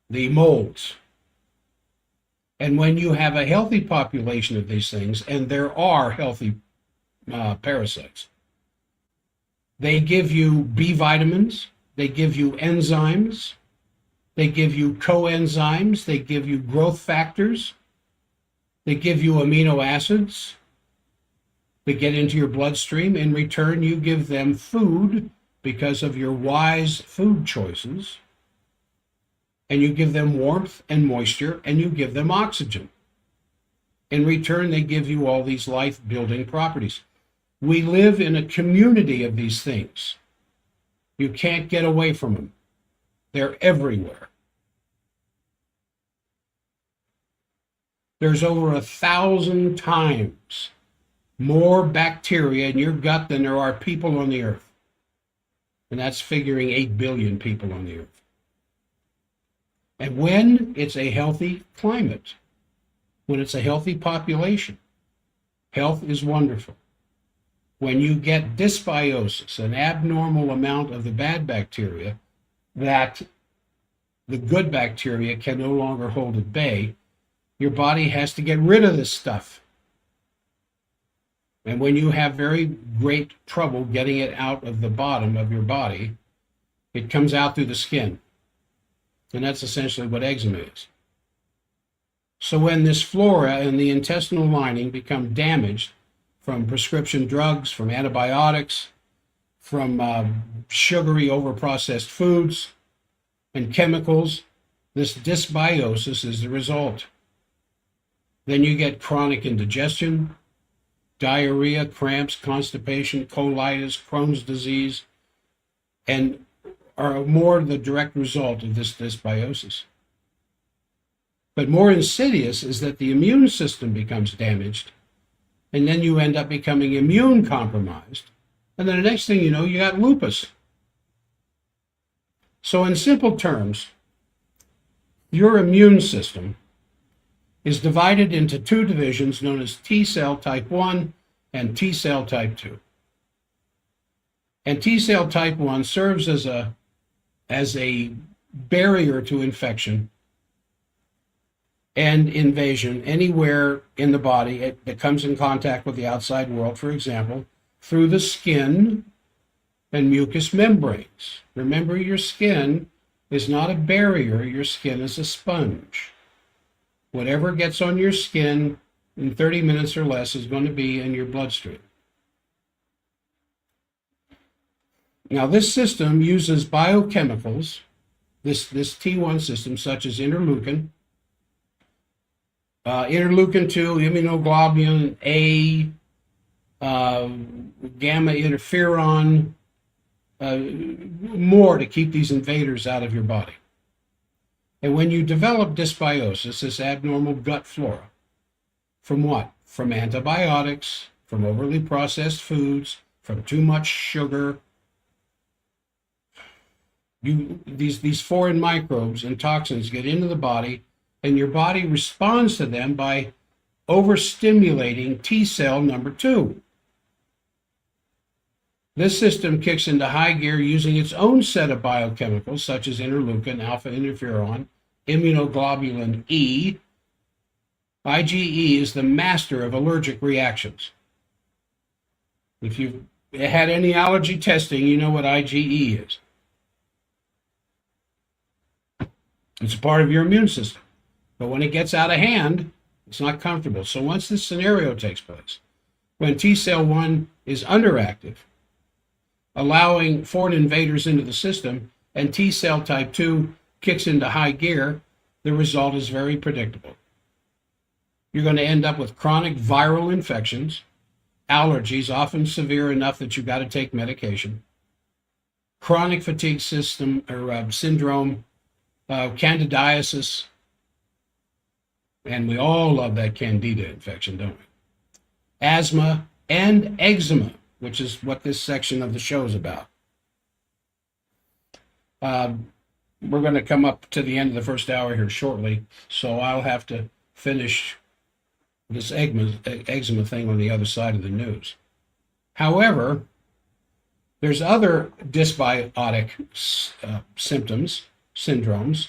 the molds. And when you have a healthy population of these things, and there are healthy parasites, they give you B vitamins, they give you enzymes, they give you coenzymes, they give you growth factors, they give you amino acids that get into your bloodstream. In return, you give them food because of your wise food choices, and you give them warmth and moisture, and you give them oxygen. In return, they give you all these life-building properties. We live in a community of these things. You can't get away from them. They're everywhere. There's over 1,000 times more bacteria in your gut than there are people on the earth. And that's figuring 8 billion people on the earth. And when it's a healthy climate, when it's a healthy population, health is wonderful. When you get dysbiosis, an abnormal amount of the bad bacteria that the good bacteria can no longer hold at bay, your body has to get rid of this stuff. And when you have very great trouble getting it out of the bottom of your body, it comes out through the skin. And that's essentially what eczema is. So when this flora and the intestinal lining become damaged from prescription drugs, from antibiotics, from sugary overprocessed foods and chemicals, this dysbiosis is the result. Then you get chronic indigestion, diarrhea, cramps, constipation, colitis, Crohn's disease, and are more the direct result of this dysbiosis. But more insidious is that the immune system becomes damaged, and then you end up becoming immune compromised, and then the next thing you know, you got lupus. So in simple terms, your immune system is divided into two divisions known as T cell type 1 and T cell type 2. And T cell type 1 serves as a barrier to infection and invasion anywhere in the body that comes in contact with the outside world, for example, through the skin and mucous membranes. Remember, your skin is not a barrier, your skin is a sponge. Whatever gets on your skin in 30 minutes or less is going to be in your bloodstream. Now, this system uses biochemicals, this T1 system, such as interleukin, interleukin 2, immunoglobulin A, gamma interferon, more to keep these invaders out of your body. And when you develop dysbiosis, this abnormal gut flora, from what? From antibiotics, from overly processed foods, from too much sugar, these foreign microbes and toxins get into the body, and your body responds to them by overstimulating T cell number 2. This system kicks into high gear using its own set of biochemicals, such as interleukin, alpha interferon, immunoglobulin E. IgE is the master of allergic reactions. If you've had any allergy testing, you know what IgE is. It's a part of your immune system. But when it gets out of hand, it's not comfortable. So once this scenario takes place, when T cell 1 is underactive, allowing foreign invaders into the system, and T cell type 2 kicks into high gear, the result is very predictable. You're going to end up with chronic viral infections, allergies, often severe enough that you've got to take medication, chronic fatigue system or syndrome, candidiasis, and we all love that candida infection, don't we? Asthma and eczema, which is what this section of the show is about. We're going to come up to the end of the first hour here shortly, so I'll have to finish this eczema thing on the other side of the news. However, there's other dysbiotic symptoms, syndromes,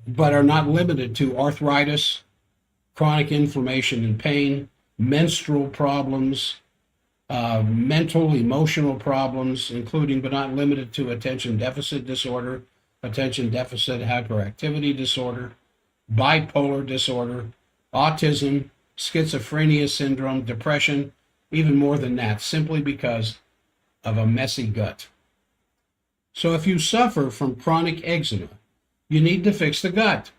but are not limited to arthritis, chronic inflammation and pain, menstrual problems, mental, emotional problems, including but not limited to attention deficit disorder, attention deficit hyperactivity disorder, bipolar disorder, autism, schizophrenia syndrome, depression, even more than that, simply because of a messy gut. So if you suffer from chronic eczema, you need to fix the gut.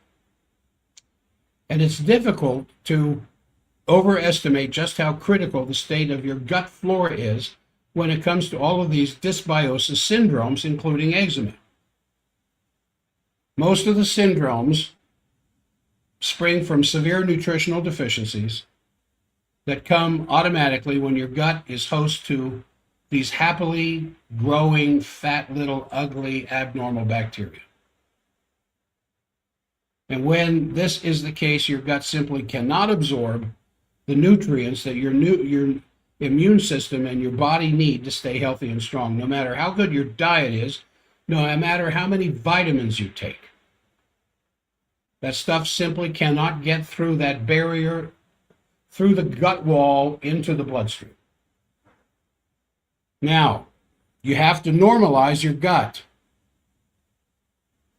And it's difficult to overestimate just how critical the state of your gut flora is when it comes to all of these dysbiosis syndromes, including eczema. Most of the syndromes spring from severe nutritional deficiencies that come automatically when your gut is host to these happily growing, fat, little, ugly, abnormal bacteria. And when this is the case, your gut simply cannot absorb the nutrients that your immune system and your body need to stay healthy and strong, no matter how good your diet is, no matter how many vitamins you take. That stuff simply cannot get through that barrier, through the gut wall, into the bloodstream. Now, you have to normalize your gut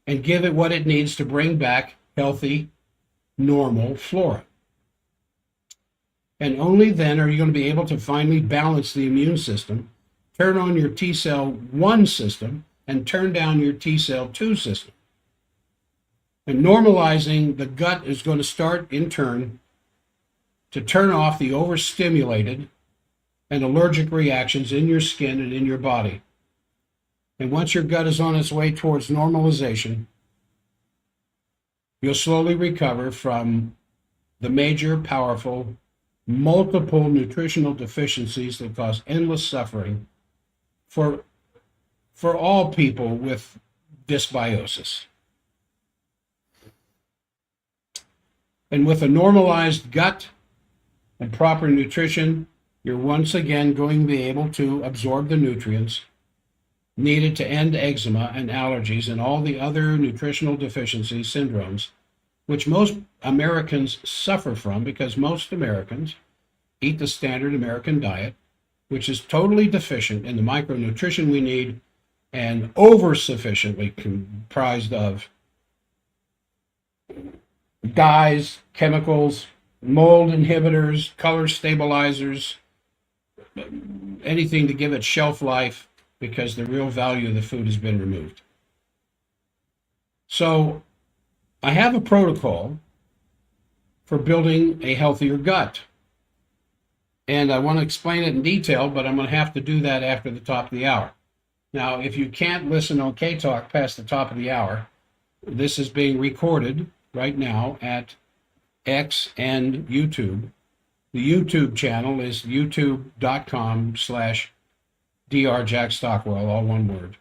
and give it what it needs to bring back healthy, normal flora. And only then are you going to be able to finally balance the immune system, turn on your T cell 1 system, and turn down your T cell 2 system. And normalizing the gut is going to start, in turn, to turn off the overstimulated and allergic reactions in your skin and in your body. And once your gut is on its way towards normalization, you'll slowly recover from the major, powerful, multiple nutritional deficiencies that cause endless suffering for all people with dysbiosis. And with a normalized gut and proper nutrition, you're once again going to be able to absorb the nutrients needed to end eczema and allergies and all the other nutritional deficiency syndromes, which most Americans suffer from, because most Americans eat the standard American diet, which is totally deficient in the micronutrition we need and over-sufficiently comprised of dyes, chemicals, mold inhibitors, color stabilizers, anything to give it shelf life, because the real value of the food has been removed. So I have a protocol for building a healthier gut. And I want to explain it in detail, but I'm going to have to do that after the top of the hour. Now, if you can't listen on K-Talk past the top of the hour, this is being recorded right now at X and YouTube. The YouTube channel is youtube.com/drjackstockwell, all one word.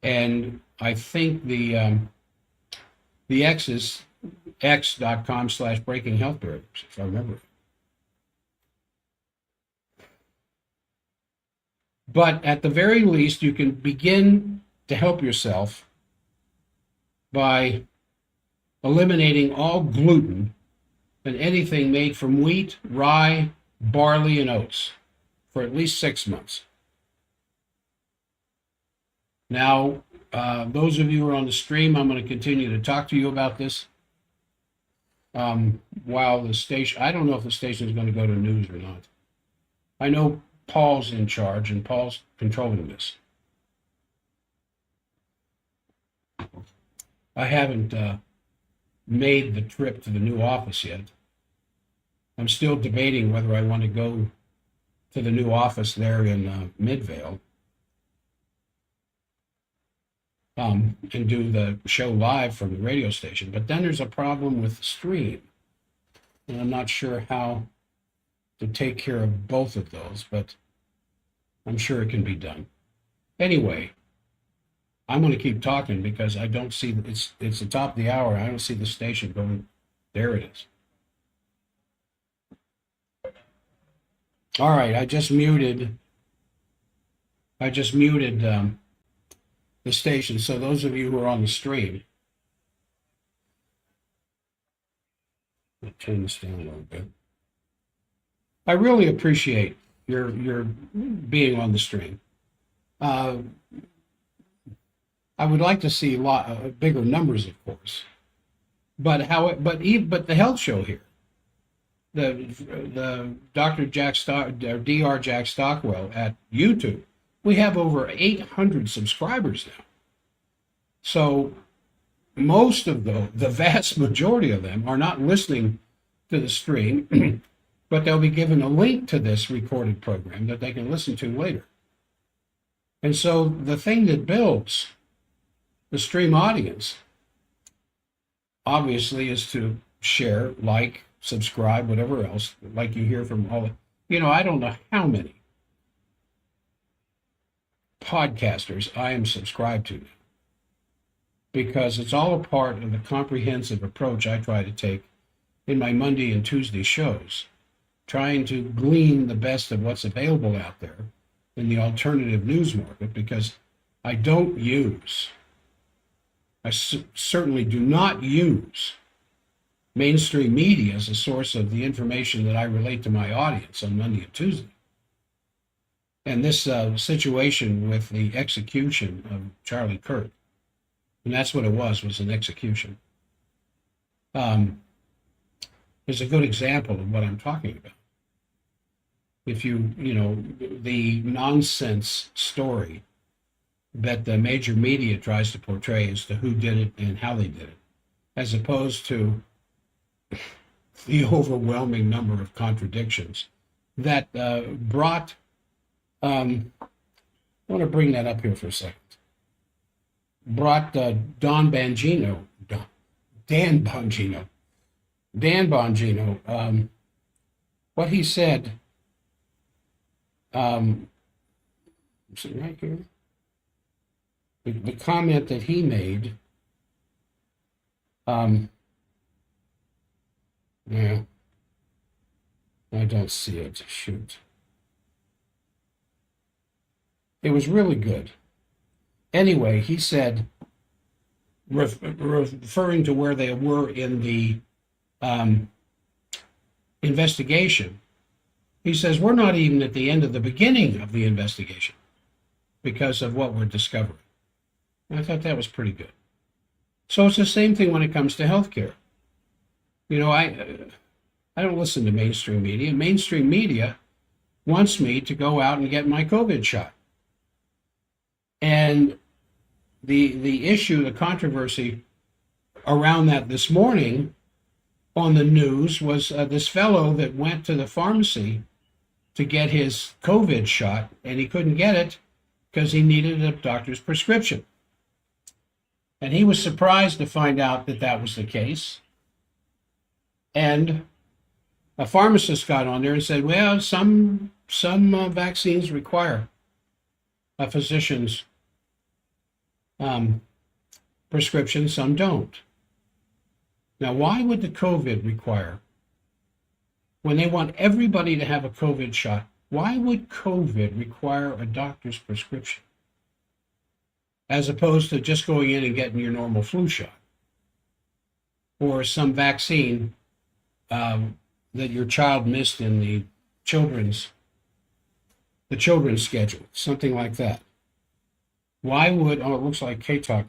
And I think the X is x.com/breakinghealthbarriers, if I remember. But at the very least, you can begin to help yourself by eliminating all gluten and anything made from wheat, rye, barley, and oats for at least 6 months. Now, those of you who are on the stream, I'm going to continue to talk to you about this while the station, I don't know if the station is going to go to news or not. I know Paul's in charge and Paul's controlling this. I haven't made the trip to the new office yet. I'm still debating whether I want to go to the new office there in Midvale, and do the show live from the radio station. But then there's a problem with the stream, and I'm not sure how to take care of both of those, but I'm sure it can be done. Anyway, I'm going to keep talking because I don't see it's the top of the hour. I don't see the station going. There it is. All right, I just muted the station. So those of you who are on the stream, I'll turn this down a little bit. I really appreciate your being on the stream. I would like to see a lot bigger numbers, of course. But the health show here, the Dr. Dr. Jack Stockwell at YouTube, we have over 800 subscribers now. So most of the vast majority of them are not listening to the stream, but they'll be given a link to this recorded program that they can listen to later. And so the thing that builds the stream audience, obviously, is to share, like, subscribe, whatever else, like you hear from all the, I don't know how many podcasters I am subscribed to, because it's all a part of the comprehensive approach I try to take in my Monday and Tuesday shows, trying to glean the best of what's available out there in the alternative news market, because I certainly do not use mainstream media as a source of the information that I relate to my audience on Monday and Tuesday. And this situation with the execution of Charlie Kirk, and that's what it was an execution, is a good example of what I'm talking about. If the nonsense story that the major media tries to portray as to who did it and how they did it, as opposed to the overwhelming number of contradictions that brought, I want to bring that up here for a second, brought Dan Bongino, what he said, is it right here? The comment that he made, yeah, I don't see it, shoot. It was really good. Anyway, he said, referring to where they were in the investigation, he says, we're not even at the end of the beginning of the investigation because of what we're discovering. And I thought that was pretty good. So it's the same thing when it comes to healthcare. I don't listen to mainstream media. Mainstream media wants me to go out and get my COVID shot. And the issue, the controversy around that this morning on the news was this fellow that went to the pharmacy to get his COVID shot, and he couldn't get it because he needed a doctor's prescription. And he was surprised to find out that that was the case. And a pharmacist got on there and said, well, some vaccines require a physician's prescription, some don't. Now, why would the COVID require, when they want everybody to have a COVID shot, why would COVID require a doctor's prescription as opposed to just going in and getting your normal flu shot or some vaccine that your child missed in the children's schedule, something like that? Why would, it looks like K-Talk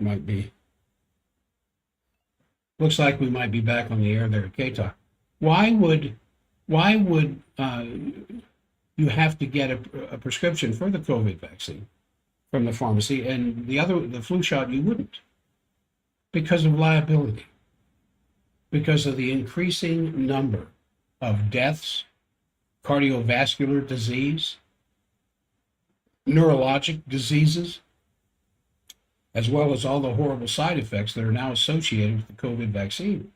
looks like we might be back on the air there at K-Talk. Why would you have to get a prescription for the COVID vaccine from the pharmacy, and the flu shot you wouldn't? Because of liability, because of the increasing number of deaths, cardiovascular disease, neurologic diseases, as well as all the horrible side effects that are now associated with the COVID vaccine.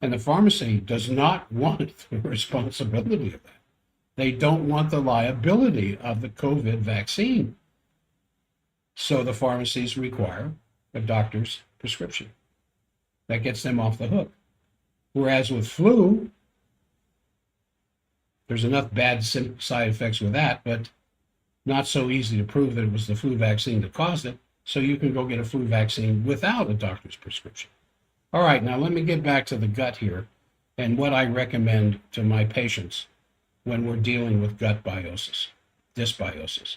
And the pharmacy does not want the responsibility of that. They don't want the liability of the COVID vaccine. So the pharmacies require a doctor's prescription. That gets them off the hook. Whereas with flu, there's enough bad side effects with that, but not so easy to prove that it was the flu vaccine that caused it. So you can go get a flu vaccine without a doctor's prescription. All right, now let me get back to the gut here and what I recommend to my patients when we're dealing with gut dysbiosis.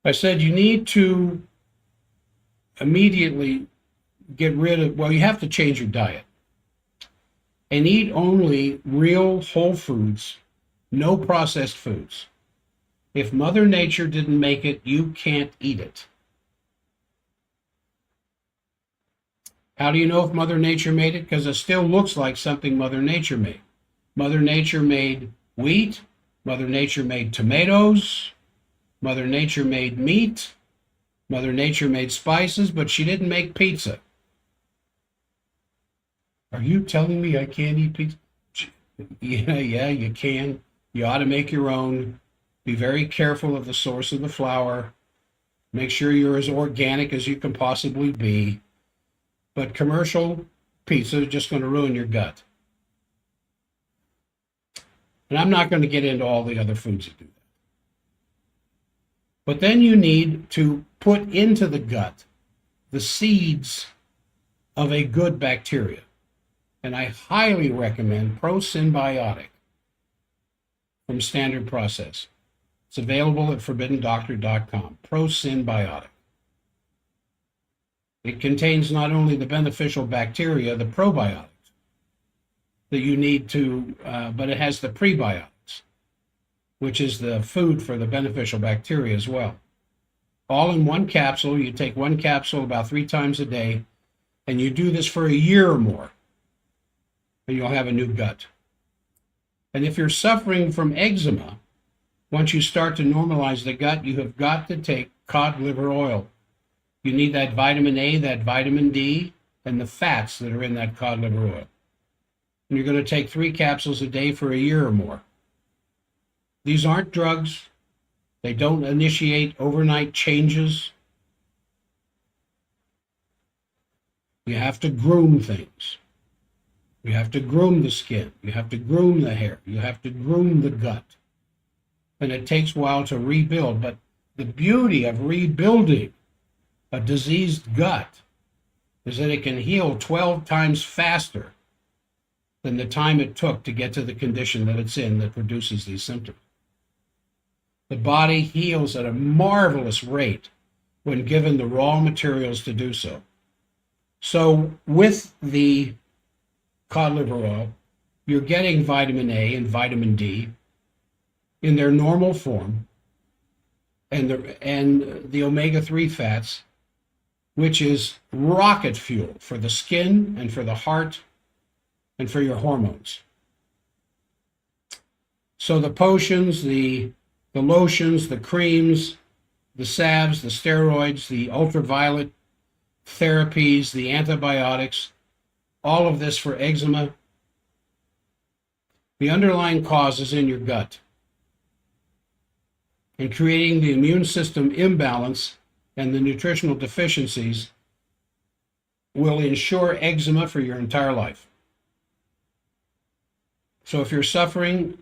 I said you need to immediately get rid of, well, you have to change your diet and eat only real whole foods, no processed foods. If Mother Nature didn't make it, you can't eat it. How do you know if Mother Nature made it? Because it still looks like something Mother Nature made. Mother Nature made wheat. Mother Nature made tomatoes. Mother Nature made meat. Mother Nature made spices, but she didn't make pizza. Are you telling me I can't eat pizza? Yeah, you can. You ought to make your own. Be very careful of the source of the flour. Make sure you're as organic as you can possibly be. But commercial pizza is just going to ruin your gut. And I'm not going to get into all the other foods that do that. But then you need to put into the gut the seeds of a good bacteria. And I highly recommend ProSynbiotic from Standard Process. It's available at ForbiddenDoctor.com. ProSynbiotic. It contains not only the beneficial bacteria, the probiotics that you need to, but it has the prebiotics, which is the food for the beneficial bacteria as well. All in one capsule. You take one capsule about 3 times a day, and you do this for a year or more, and you'll have a new gut. And if you're suffering from eczema, once you start to normalize the gut, you have got to take cod liver oil. You need that vitamin A, that vitamin D, and the fats that are in that cod liver oil. And you're going to take 3 capsules a day for a year or more. These aren't drugs. They don't initiate overnight changes. You have to groom things. You have to groom the skin. You have to groom the hair. You have to groom the gut. And it takes a while to rebuild. But the beauty of rebuilding a diseased gut is that it can heal 12 times faster than the time it took to get to the condition that it's in that produces these symptoms. The body heals at a marvelous rate when given the raw materials to do so. So with the cod liver oil, you're getting vitamin A and vitamin D in their normal form, and the omega-3 fats, which is rocket fuel for the skin and for the heart and for your hormones. So the potions, the lotions, the creams, the salves, the steroids, the ultraviolet therapies, the antibiotics, all of this for eczema. The underlying cause is in your gut. And creating the immune system imbalance and the nutritional deficiencies will ensure eczema for your entire life. So if you're suffering,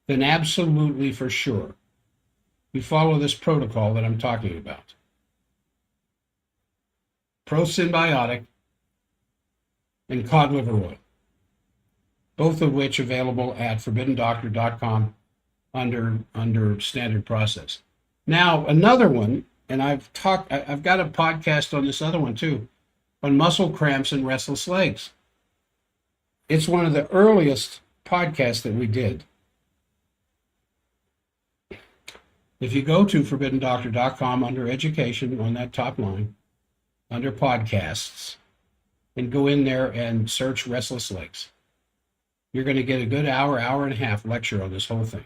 then absolutely for sure, you follow this protocol that I'm talking about. ProSynbiotic and cod liver oil, both of which available at ForbiddenDoctor.com under Standard Process. Now, another one, and I've got a podcast on this other one too, on muscle cramps and restless legs. It's one of the earliest podcasts that we did. If you go to ForbiddenDoctor.com under education on that top line, under podcasts, and go in there and search restless legs. you're going to get a good hour, hour and a half lecture on this whole thing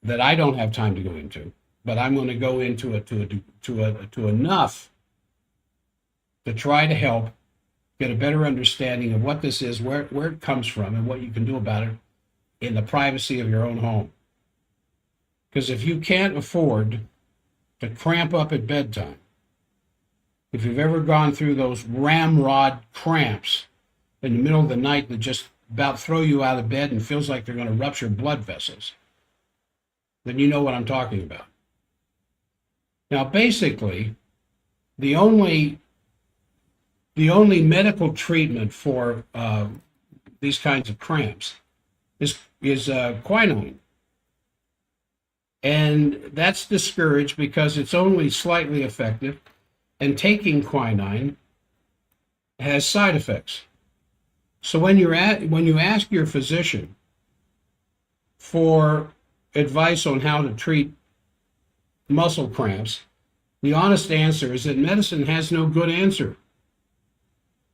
that I don't have time to go into, but I'm going to go into it to enough to try to help get a better understanding of what this is, where it comes from, and what you can do about it in the privacy of your own home. Because if you can't afford to cramp up at bedtime, if you've ever gone through those ramrod cramps in the middle of the night that just about throw you out of bed and feels like they're going to rupture blood vessels, then you know what I'm talking about. Now, basically, the only medical treatment for these kinds of cramps is quinine. And that's discouraged because it's only slightly effective, and taking quinine has side effects. So when you ask your physician for advice on how to treat muscle cramps, the honest answer is that medicine has no good answer.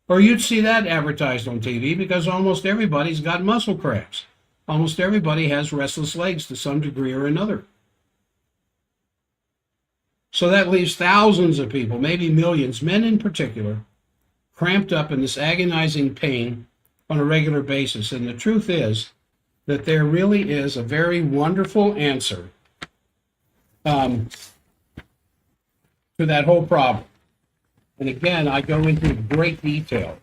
Or you'd see that advertised on TV, because almost everybody's got muscle cramps. Almost everybody has restless legs to some degree or another. So that leaves thousands of people, maybe millions, men in particular, cramped up in this agonizing pain on a regular basis. And the truth is that there really is a very wonderful answer to that whole problem. And again, I go into great detail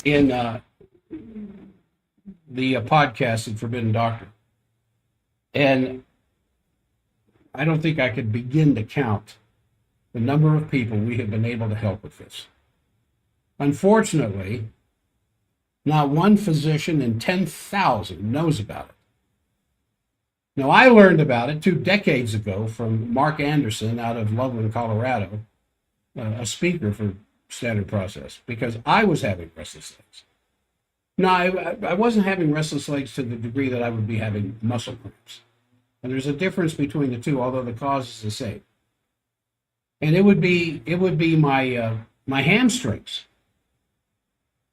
in the podcast, The Forbidden Doctor. And I don't think I could begin to count the number of people we have been able to help with this. Unfortunately, not one physician in 10,000 knows about it. Now, I learned about it 2 decades ago from Mark Anderson out of Loveland, Colorado, a speaker for Standard Process, because I was having restless legs. No, I wasn't having restless legs to the degree that I would be having muscle cramps. And there's a difference between the two, although the cause is the same. And it would be my hamstrings.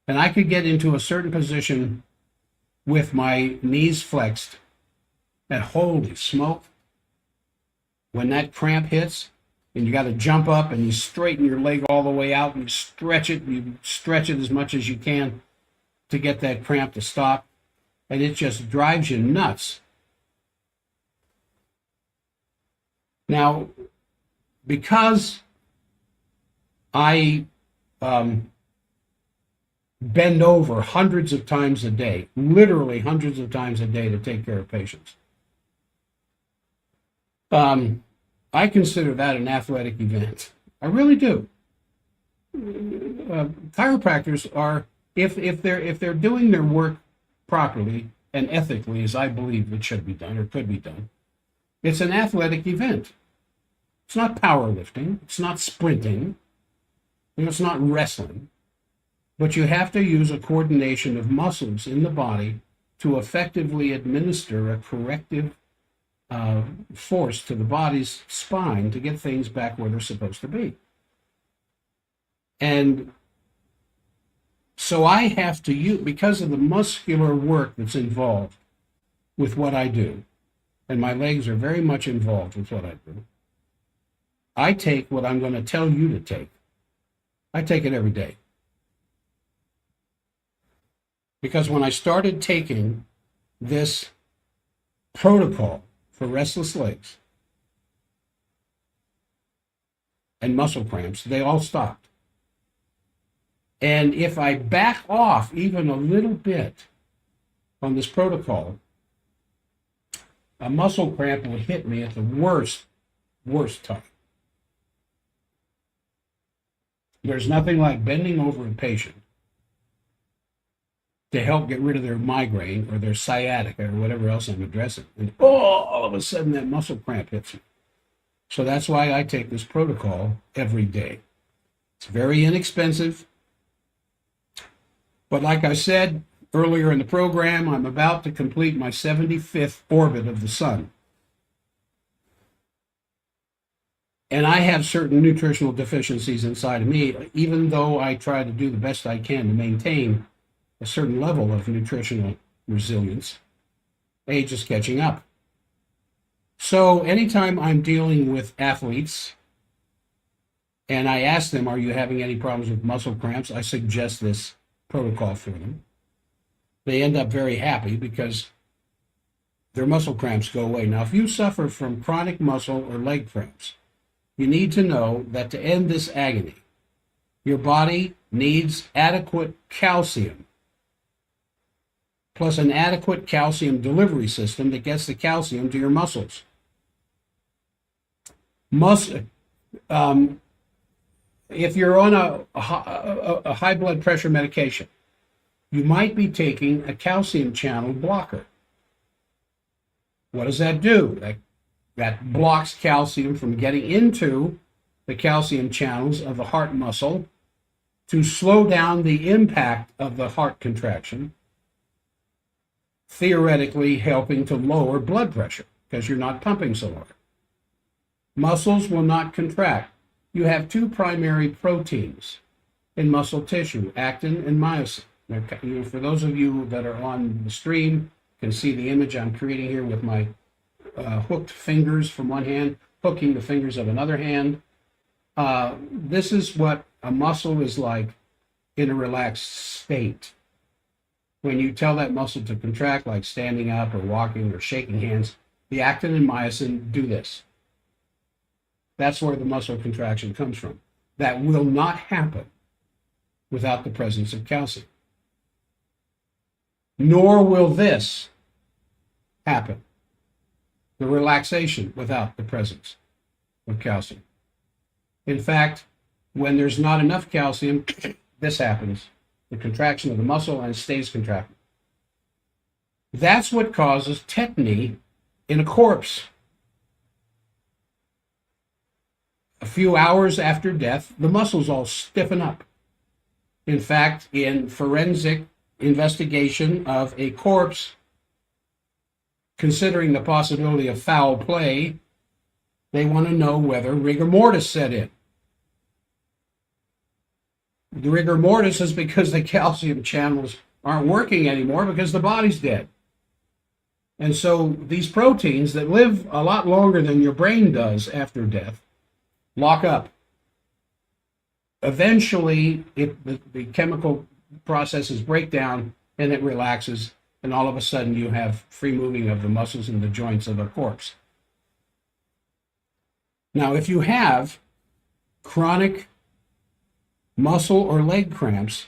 And I could get into a certain position with my knees flexed, and holy smoke, when that cramp hits, and you got to jump up and you straighten your leg all the way out and you stretch it as much as you can to get that cramp to stop, and it just drives you nuts. Now, because I bend over hundreds of times a day, literally hundreds of times a day, to take care of patients, I consider that an athletic event. I really do. Chiropractors are, if they're doing their work properly and ethically, as I believe it should be done or could be done, it's an athletic event. It's not powerlifting. It's not sprinting. It's not wrestling. But you have to use a coordination of muscles in the body to effectively administer a corrective force to the body's spine to get things back where they're supposed to be. And so I have to use, because of the muscular work that's involved with what I do, and my legs are very much involved with what I do, I take what I'm going to tell you to take. I take it every day. Because when I started taking this protocol for restless legs and muscle cramps, they all stopped. And if I back off even a little bit on this protocol, a muscle cramp would hit me at the worst time. There's nothing like bending over a patient to help get rid of their migraine or their sciatica or whatever else I'm addressing. And all of a sudden that muscle cramp hits me. So that's why I take this protocol every day. It's very inexpensive. But like I said earlier in the program, I'm about to complete my 75th orbit of the sun. And I have certain nutritional deficiencies inside of me, even though I try to do the best I can to maintain a certain level of nutritional resilience. Age is catching up. So anytime I'm dealing with athletes and I ask them, are you having any problems with muscle cramps? I suggest this protocol for them. They end up very happy because their muscle cramps go away. Now, if you suffer from chronic muscle or leg cramps, you need to know that to end this agony, your body needs adequate calcium, plus an adequate calcium delivery system that gets the calcium to your muscles. If you're on a high blood pressure medication, you might be taking a calcium channel blocker. What does that do? That blocks calcium from getting into the calcium channels of the heart muscle to slow down the impact of the heart contraction, theoretically helping to lower blood pressure because you're not pumping so hard. Muscles will not contract. You have two primary proteins in muscle tissue, actin and myosin. Now, for those of you that are on the stream, can see the image I'm creating here with my hooked fingers from one hand, hooking the fingers of another hand. This is what a muscle is like in a relaxed state. When you tell that muscle to contract, like standing up or walking or shaking hands, the actin and myosin do this. That's where the muscle contraction comes from. That will not happen without the presence of calcium. Nor will this happen, the relaxation, without the presence of calcium. In fact, when there's not enough calcium, this happens, the contraction of the muscle, and it stays contracted. That's what causes tetany in a corpse. A few hours after death, the muscles all stiffen up. In fact, in forensic investigation of a corpse, considering the possibility of foul play, they want to know whether rigor mortis set in. The rigor mortis is because the calcium channels aren't working anymore because the body's dead. And so these proteins that live a lot longer than your brain does after death lock up. Eventually, the chemical processes break down and it relaxes, and all of a sudden you have free moving of the muscles and the joints of a corpse. Now, if you have chronic muscle or leg cramps,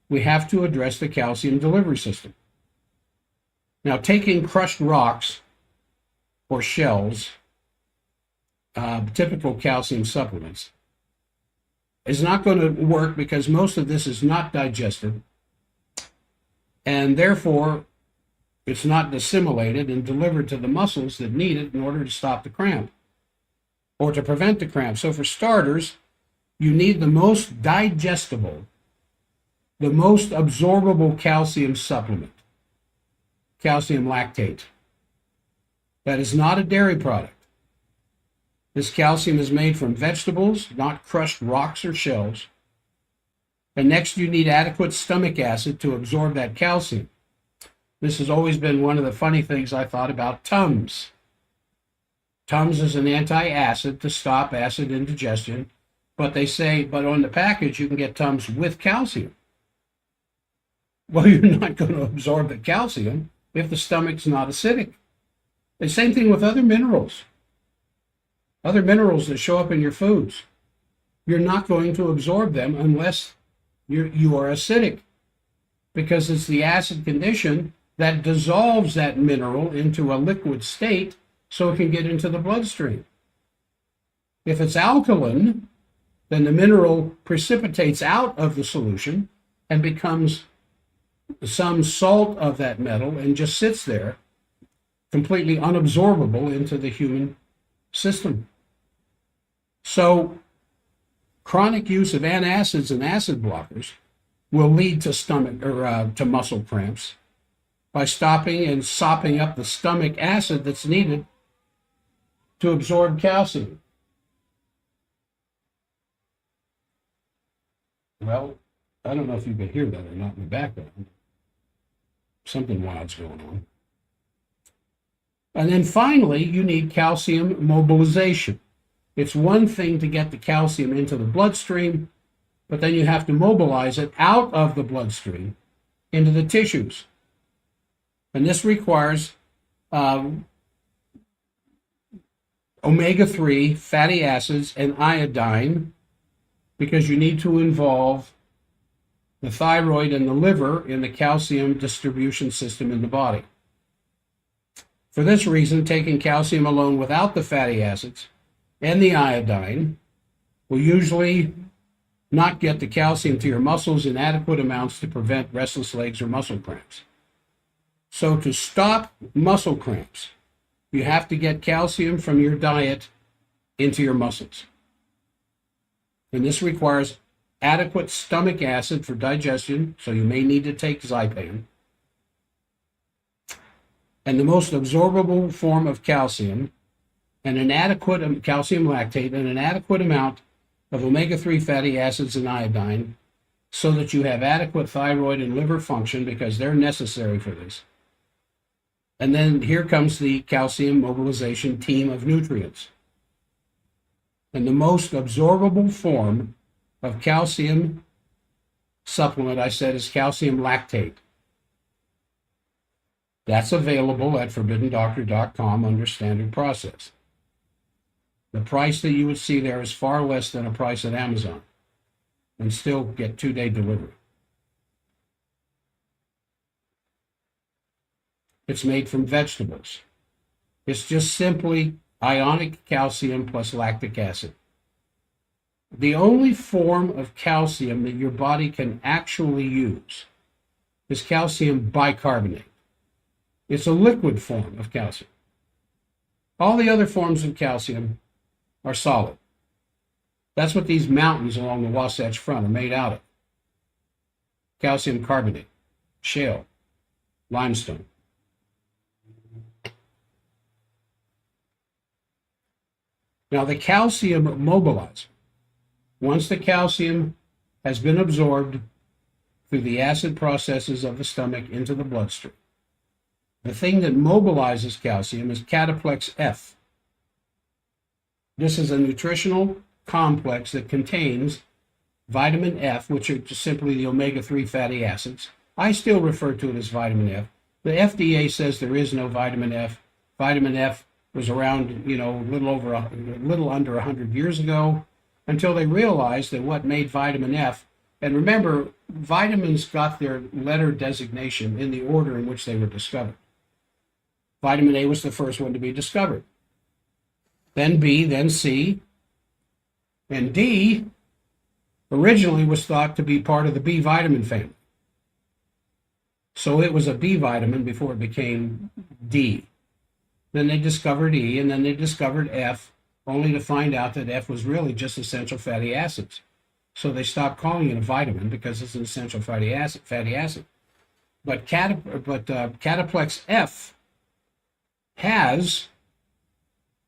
we have to address the calcium delivery system. Now, taking crushed rocks or shells, typical calcium supplements, is not going to work because most of this is not digested, and therefore it's not assimilated and delivered to the muscles that need it in order to stop the cramp or to prevent the cramp. So for starters, you need the most digestible, the most absorbable calcium supplement, calcium lactate. That is not a dairy product. This calcium is made from vegetables, not crushed rocks or shells. And next, you need adequate stomach acid to absorb that calcium. This has always been one of the funny things I thought about Tums. Tums is an anti-acid to stop acid indigestion, but they say, but on the package, you can get Tums with calcium. Well, you're not going to absorb the calcium if the stomach's not acidic. The same thing with other minerals that show up in your foods. You're not going to absorb them unless you are acidic, because it's the acid condition that dissolves that mineral into a liquid state so it can get into the bloodstream. If it's alkaline, then the mineral precipitates out of the solution and becomes some salt of that metal and just sits there completely unabsorbable into the human system. So chronic use of antacids and acid blockers will lead to stomach or to muscle cramps by stopping and sopping up the stomach acid that's needed to absorb calcium. Well, I don't know if you can hear that or not in the background. Something wild's going on. And then finally, you need calcium mobilization. It's one thing to get the calcium into the bloodstream, but then you have to mobilize it out of the bloodstream into the tissues. And this requires omega-3 fatty acids and iodine, because you need to involve the thyroid and the liver in the calcium distribution system in the body. For this reason, taking calcium alone without the fatty acids and the iodine will usually not get the calcium to your muscles in adequate amounts to prevent restless legs or muscle cramps. So to stop muscle cramps, you have to get calcium from your diet into your muscles. And this requires adequate stomach acid for digestion, so you may need to take Zypan. And the most absorbable form of calcium, and an adequate calcium lactate, and an adequate amount of omega-3 fatty acids and iodine, so that you have adequate thyroid and liver function, because they're necessary for this. And then here comes the calcium mobilization team of nutrients. And the most absorbable form of calcium supplement, I said, is calcium lactate. That's available at forbiddendoctor.com under standard process. The price that you would see there is far less than a price at Amazon, and still get 2-day delivery. It's made from vegetables. It's just simply ionic calcium plus lactic acid. The only form of calcium that your body can actually use is calcium bicarbonate. It's a liquid form of calcium. All the other forms of calcium are solid. That's what these mountains along the Wasatch Front are made out of. Calcium carbonate, shale, limestone. Now the calcium mobilizer, once the calcium has been absorbed through the acid processes of the stomach into the bloodstream, the thing that mobilizes calcium is cataplex F. This is a nutritional complex that contains vitamin F, which are just simply the omega-3 fatty acids. I still refer to it as vitamin F. The FDA says there is no vitamin F. Vitamin F was around, a little under 100 years ago, until they realized that what made vitamin F, and remember, vitamins got their letter designation in the order in which they were discovered. Vitamin A was the first one to be discovered. Then B, then C, and D originally was thought to be part of the B vitamin family. So it was a B vitamin before it became D. Then they discovered E, and then they discovered F, only to find out that F was really just essential fatty acids. So they stopped calling it a vitamin because it's an essential fatty acid. But cataplex F has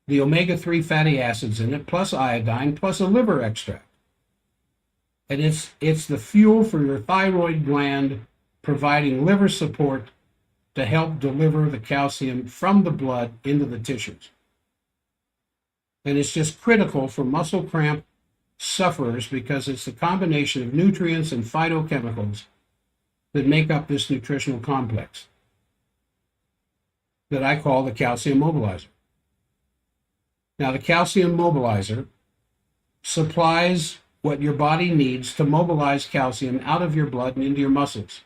the omega-3 fatty acids in it, plus iodine, plus a liver extract. And it's the fuel for your thyroid gland, providing liver support to help deliver the calcium from the blood into the tissues. And it's just critical for muscle cramp sufferers because it's the combination of nutrients and phytochemicals that make up this nutritional complex that I call the calcium mobilizer. Now, the calcium mobilizer supplies what your body needs to mobilize calcium out of your blood and into your muscles.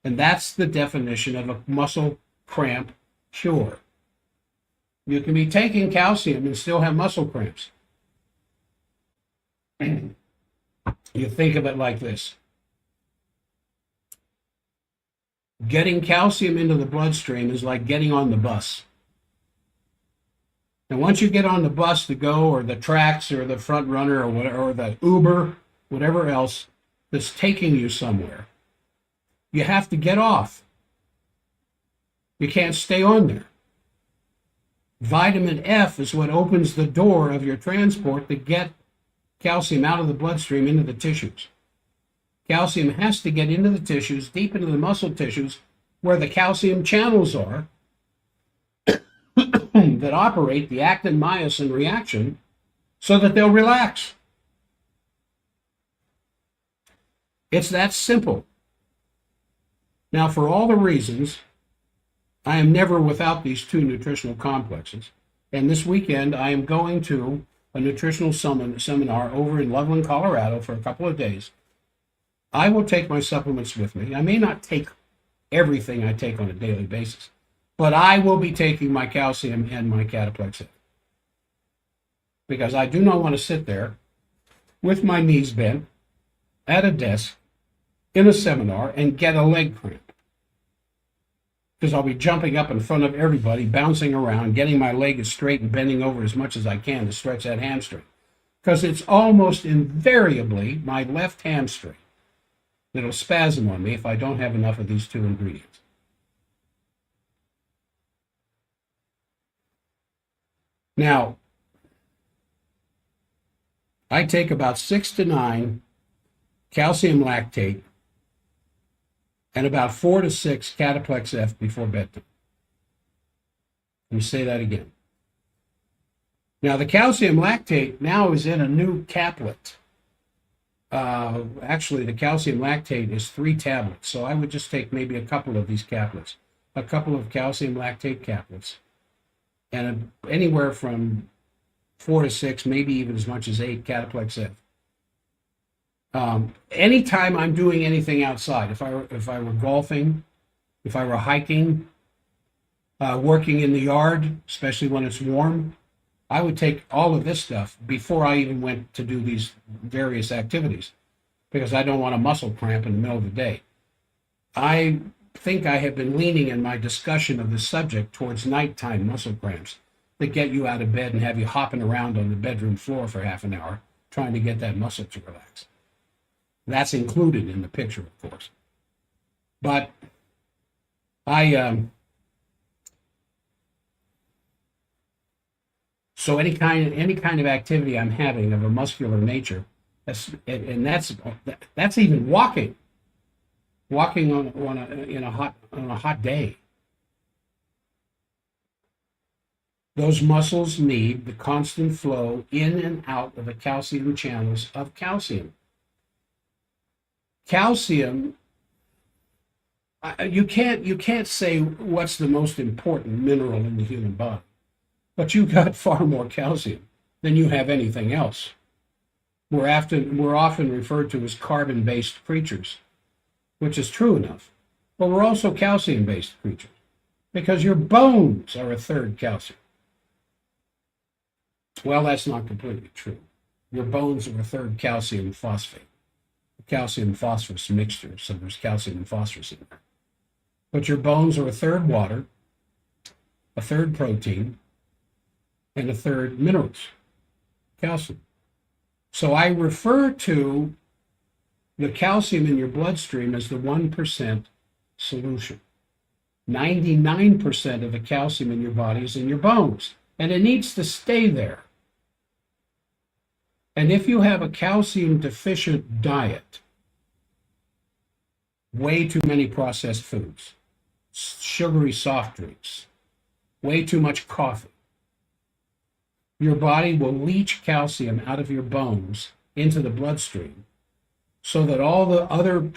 And that's the definition of a muscle cramp cure. You can be taking calcium and still have muscle cramps. You think of it like this. Getting calcium into the bloodstream is like getting on the bus. And once you get on the bus to go, or the Trax, or the Front Runner, or whatever, or the Uber, whatever else that's taking you somewhere, you have to get off. You can't stay on there. Vitamin F is what opens the door of your transport to get calcium out of the bloodstream into the tissues. Calcium has to get into the tissues, deep into the muscle tissues, where the calcium channels are that operate the actin-myosin reaction so that they'll relax. It's that simple. Now, for all the reasons, I am never without these two nutritional complexes. And this weekend, I am going to a nutritional seminar over in Loveland, Colorado for a couple of days. I will take my supplements with me. I may not take everything I take on a daily basis, but I will be taking my calcium and my Cataplex F, because I do not want to sit there with my knees bent at a desk in a seminar and get a leg cramp, because I'll be jumping up in front of everybody, bouncing around, getting my leg as straight and bending over as much as I can to stretch that hamstring, because it's almost invariably my left hamstring that'll spasm on me if I don't have enough of these two ingredients. Now, I take about 6 to 9 calcium lactate and about 4 to 6 Cataplex F before bedtime. Let me say that again. Now, the calcium lactate now is in a new caplet. Actually, the calcium lactate is 3 tablets, so I would just take maybe a couple of these caplets, a couple of calcium lactate caplets, and anywhere from 4 to 6, maybe even as much as 8 Cataplex F. Anytime I'm doing anything outside, if I were golfing, if I were hiking, working in the yard, especially when it's warm, I would take all of this stuff before I even went to do these various activities, because I don't want a muscle cramp in the middle of the day. I think I have been leaning in my discussion of this subject towards nighttime muscle cramps that get you out of bed and have you hopping around on the bedroom floor for half an hour trying to get that muscle to relax. That's included in the picture, of course. But so any kind of activity I'm having of a muscular nature, that's even walking on a hot day. Those muscles need the constant flow in and out of the calcium channels of calcium. Calcium, you can't say what's the most important mineral in the human body, but you've got far more calcium than you have anything else. We're often referred to as carbon-based creatures, which is true enough, but we're also calcium-based creatures, because your bones are a third calcium. Well, that's not completely true. Your bones are a third calcium phosphate, a calcium phosphorus mixture, so there's calcium and phosphorus in there. But your bones are a third water, a third protein, and a third minerals, calcium. So I refer to the calcium in your bloodstream as the 1% solution. 99% of the calcium in your body is in your bones, and it needs to stay there. And if you have a calcium deficient diet, way too many processed foods, sugary soft drinks, way too much coffee, your body will leach calcium out of your bones into the bloodstream, so that all the other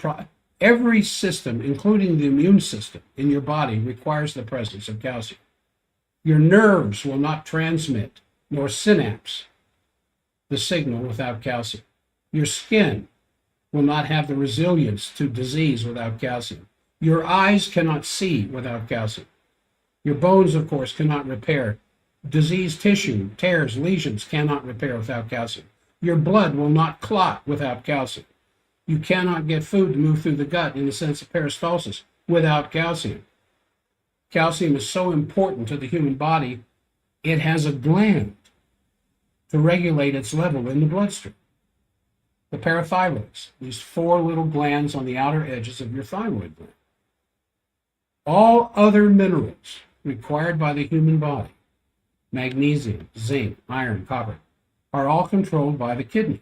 every system, including the immune system in your body, requires the presence of calcium. Your nerves will not transmit nor synapse the signal without calcium. Your skin will not have the resilience to disease without calcium. Your eyes cannot see without calcium. Your bones, of course, cannot repair. Diseased tissue, tears, lesions cannot repair without calcium. Your blood will not clot without calcium. You cannot get food to move through the gut in the sense of peristalsis without calcium. Calcium is so important to the human body, it has a gland to regulate its level in the bloodstream. The parathyroids, these 4 little glands on the outer edges of your thyroid gland. All other minerals required by the human body, magnesium, zinc, iron, copper, are all controlled by the kidney.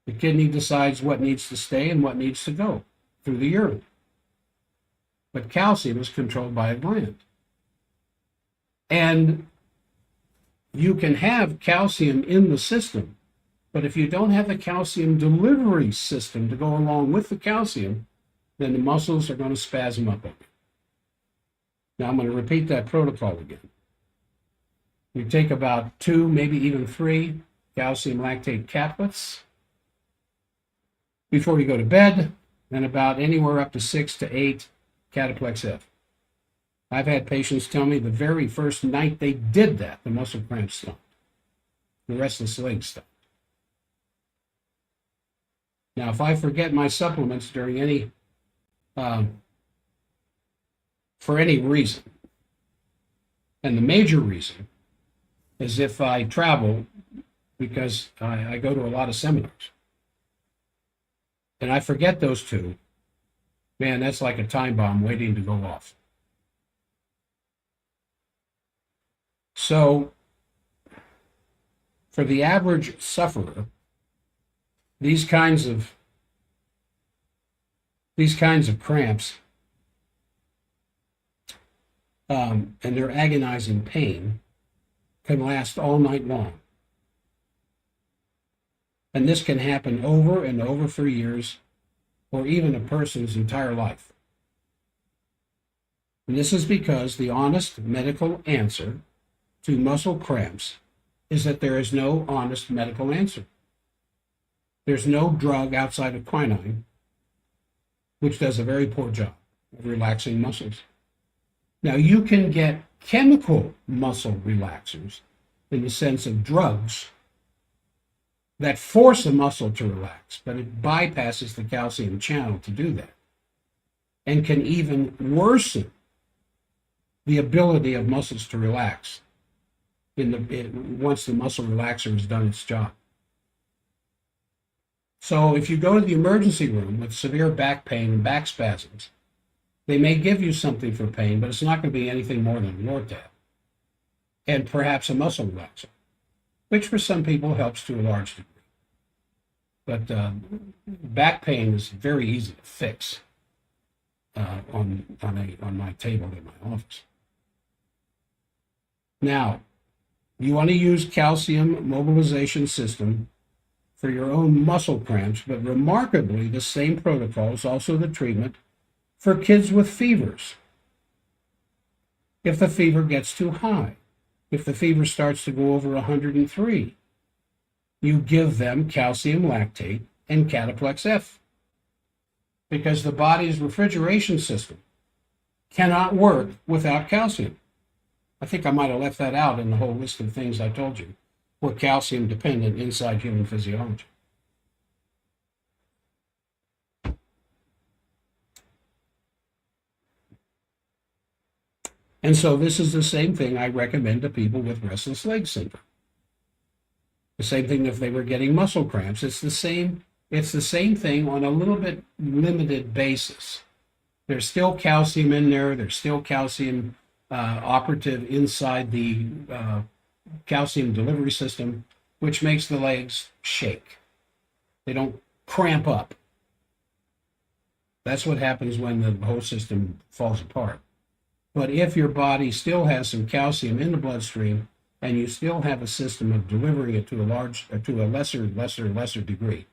The kidney decides what needs to stay and what needs to go through the urine. But calcium is controlled by a gland. And you can have calcium in the system, but if you don't have the calcium delivery system to go along with the calcium, then the muscles are going to spasm up on you. Now I'm going to repeat that protocol again. You take about 2, maybe even 3 calcium lactate caplets before you go to bed, and about anywhere up to 6 to 8 Cataplex F. I've had patients tell me the very first night they did that, the muscle cramps stopped. The restless legs stopped. Now, if I forget my supplements during any, for any reason, and the major reason is if I travel, because I go to a lot of seminars, and I forget those 2, man, that's like a time bomb waiting to go off. So, for the average sufferer, these kinds of cramps and their agonizing pain can last all night long. And this can happen over and over for years, or even a person's entire life. And this is because the honest medical answer to muscle cramps is that there is no honest medical answer. There's no drug outside of quinine, which does a very poor job of relaxing muscles. Now, you can get chemical muscle relaxers in the sense of drugs that force a muscle to relax, but it bypasses the calcium channel to do that, and can even worsen the ability of muscles to relax once the muscle relaxer has done its job. So if you go to the emergency room with severe back pain and back spasms, they may give you something for pain, but it's not going to be anything more than Lortab and perhaps a muscle relaxer, which for some people helps to a large degree. But back pain is very easy to fix on my table in my office. Now, you want to use calcium mobilization system for your own muscle cramps, but remarkably, the same protocol is also the treatment for kids with fevers. If the fever gets too high, if the fever starts to go over 103, you give them calcium lactate and Cataplex F, because the body's refrigeration system cannot work without calcium. I think I might have left that out in the whole list of things I told you. We're calcium dependent inside human physiology. And so this is the same thing I recommend to people with restless leg syndrome. The same thing if they were getting muscle cramps. It's the same thing on a little bit limited basis. There's still calcium in there. There's still calcium operative inside the calcium delivery system, which makes the legs shake. They don't cramp up. That's what happens when the whole system falls apart. But if your body still has some calcium in the bloodstream and you still have a system of delivering it to a lesser degree,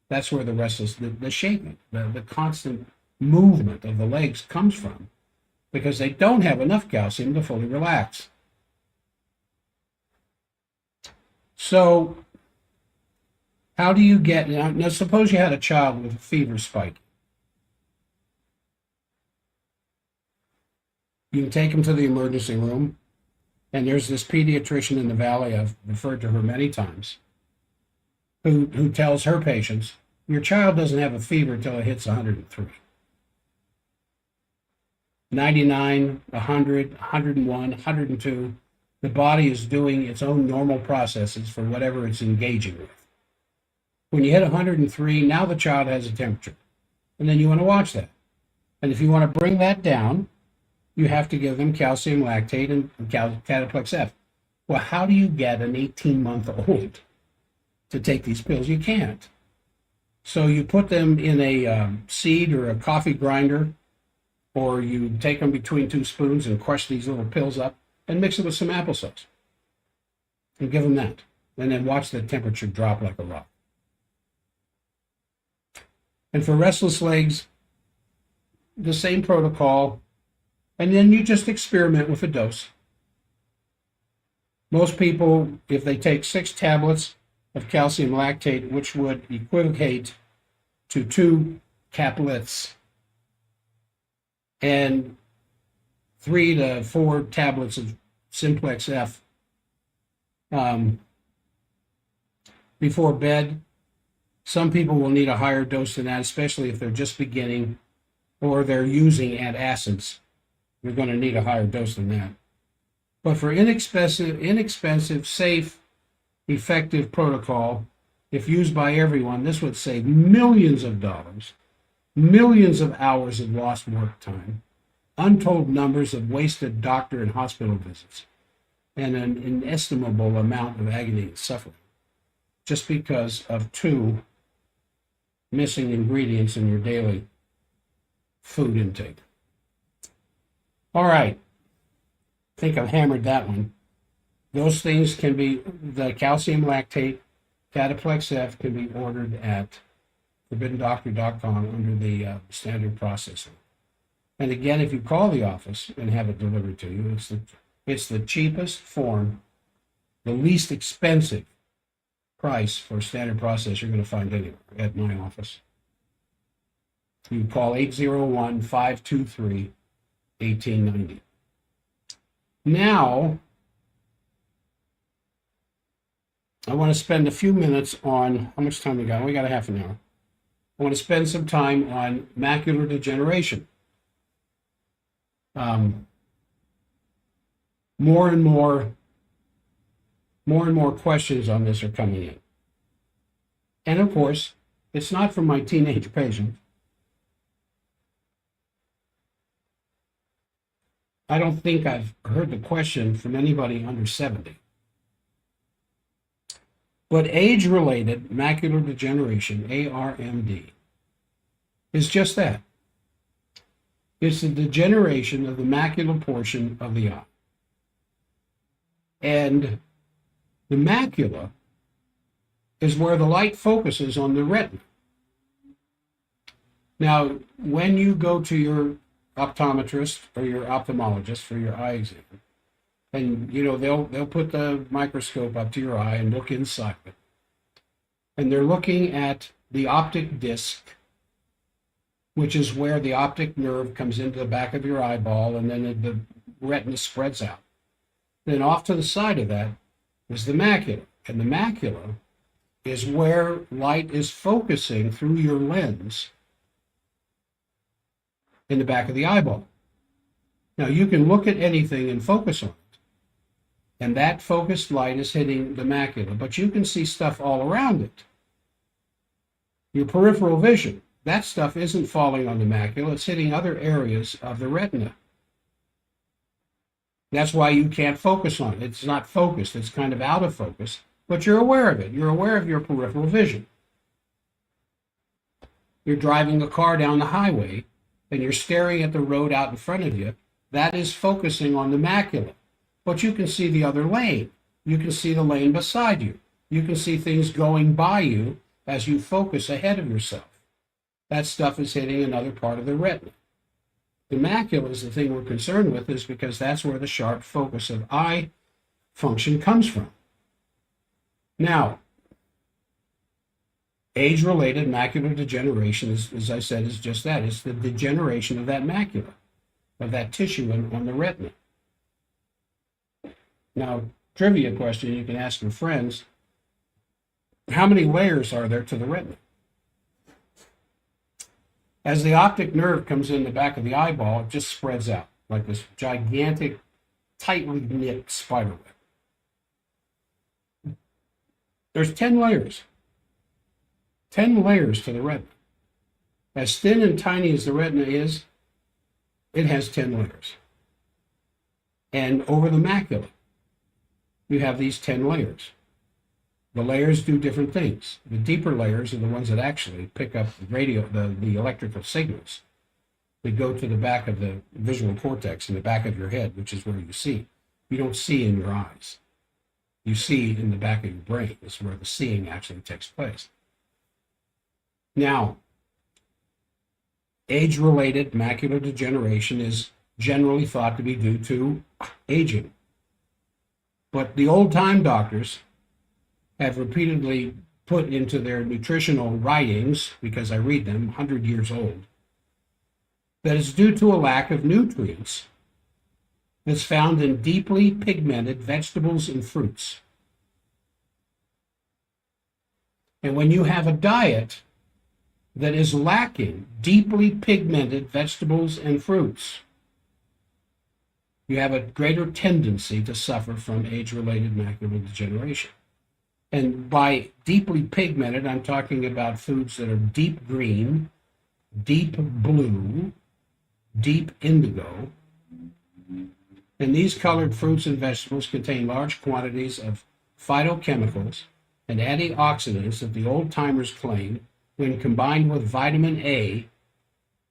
that's where the restless, the shaking, the constant movement of the legs comes from, because they don't have enough calcium to fully relax. So how do you get, now suppose you had a child with a fever spike. You can take them to the emergency room, and there's this pediatrician in the valley, I've referred to her many times, who tells her patients, your child doesn't have a fever until it hits 103. 99, 100, 101, 102, the body is doing its own normal processes for whatever it's engaging with. When you hit 103, now the child has a temperature, and then you want to watch that. And if you want to bring that down, you have to give them calcium lactate and Cataplex F. Well, how do you get an 18-month-old to take these pills? You can't. So you put them in a seed or a coffee grinder, or you take them between two spoons and crush these little pills up and mix it with some applesauce and give them that. And then watch the temperature drop like a rock. And for restless legs, the same protocol. And then you just experiment with a dose. Most people, if they take 6 tablets of calcium lactate, which would equivocate to 2 caplets, and 3 to 4 tablets of Simplex F before bed. Some people will need a higher dose than that, especially if they're just beginning or they're using antacids. You're going to need a higher dose than that. But for inexpensive, safe, effective protocol, if used by everyone, this would save millions of dollars, millions of hours of lost work time, untold numbers of wasted doctor and hospital visits, and an inestimable amount of agony and suffering, just because of 2 missing ingredients in your daily food intake. All right. I think I've hammered that one. Those things can be, the calcium lactate, Cataplex F can be ordered at forbiddendoctor.com under the standard processing. And again, if you call the office and have it delivered to you, it's the cheapest form, the least expensive price for standard process you're going to find anywhere at my office. You call 801-523-1890. Now, I want to spend a few minutes on, how much time we got? We got a half an hour. I want to spend some time on macular degeneration. More and more questions on this are coming in. And of course, it's not from my teenage patients. I don't think I've heard the question from anybody under 70. But age-related macular degeneration, ARMD, is just that. It's the degeneration of the macular portion of the eye. And the macula is where the light focuses on the retina. Now, when you go to your optometrist or your ophthalmologist for your eye exam, and they'll put the microscope up to your eye and look inside it, and they're looking at the optic disc, which is where the optic nerve comes into the back of your eyeball, and then the retina spreads out. Then off to the side of that is the macula, and the macula is where light is focusing through your lens in the back of the eyeball. Now, you can look at anything and focus on it, and that focused light is hitting the macula, but you can see stuff all around it. Your peripheral vision, that stuff isn't falling on the macula, it's hitting other areas of the retina. That's why you can't focus on it. It's not focused, it's kind of out of focus, but you're aware of it. You're aware of your peripheral vision. You're driving a car down the highway, and you're staring at the road out in front of you. That is focusing on the macula. But you can see the other lane. You can see the lane beside you. You can see things going by you as you focus ahead of yourself. That stuff is hitting another part of the retina. The macula is the thing we're concerned with, is because that's where the sharp focus of eye function comes from. Now, age-related macular degeneration, as I said, is just that. It's the degeneration of that macula, of that tissue on the retina. Now, trivia question you can ask your friends: how many layers are there to the retina? As the optic nerve comes in the back of the eyeball, it just spreads out like this gigantic, tightly knit spider web. There's 10 layers. 10 layers to the retina. As thin and tiny as the retina is, it has 10 layers. And over the macula, you have these 10 layers. The layers do different things. The deeper layers are the ones that actually pick up the electrical signals that go to the back of the visual cortex in the back of your head, which is where you see. You don't see in your eyes. You see in the back of your brain. It's where the seeing actually takes place. Now, age-related macular degeneration is generally thought to be due to aging. But the old-time doctors have repeatedly put into their nutritional writings, because I read them, 100 years old, that it's due to a lack of nutrients that's found in deeply pigmented vegetables and fruits. And when you have a diet that is lacking deeply pigmented vegetables and fruits, you have a greater tendency to suffer from age-related macular degeneration. And by deeply pigmented, I'm talking about foods that are deep green, deep blue, deep indigo. And these colored fruits and vegetables contain large quantities of phytochemicals and antioxidants that the old-timers claim, when combined with vitamin A,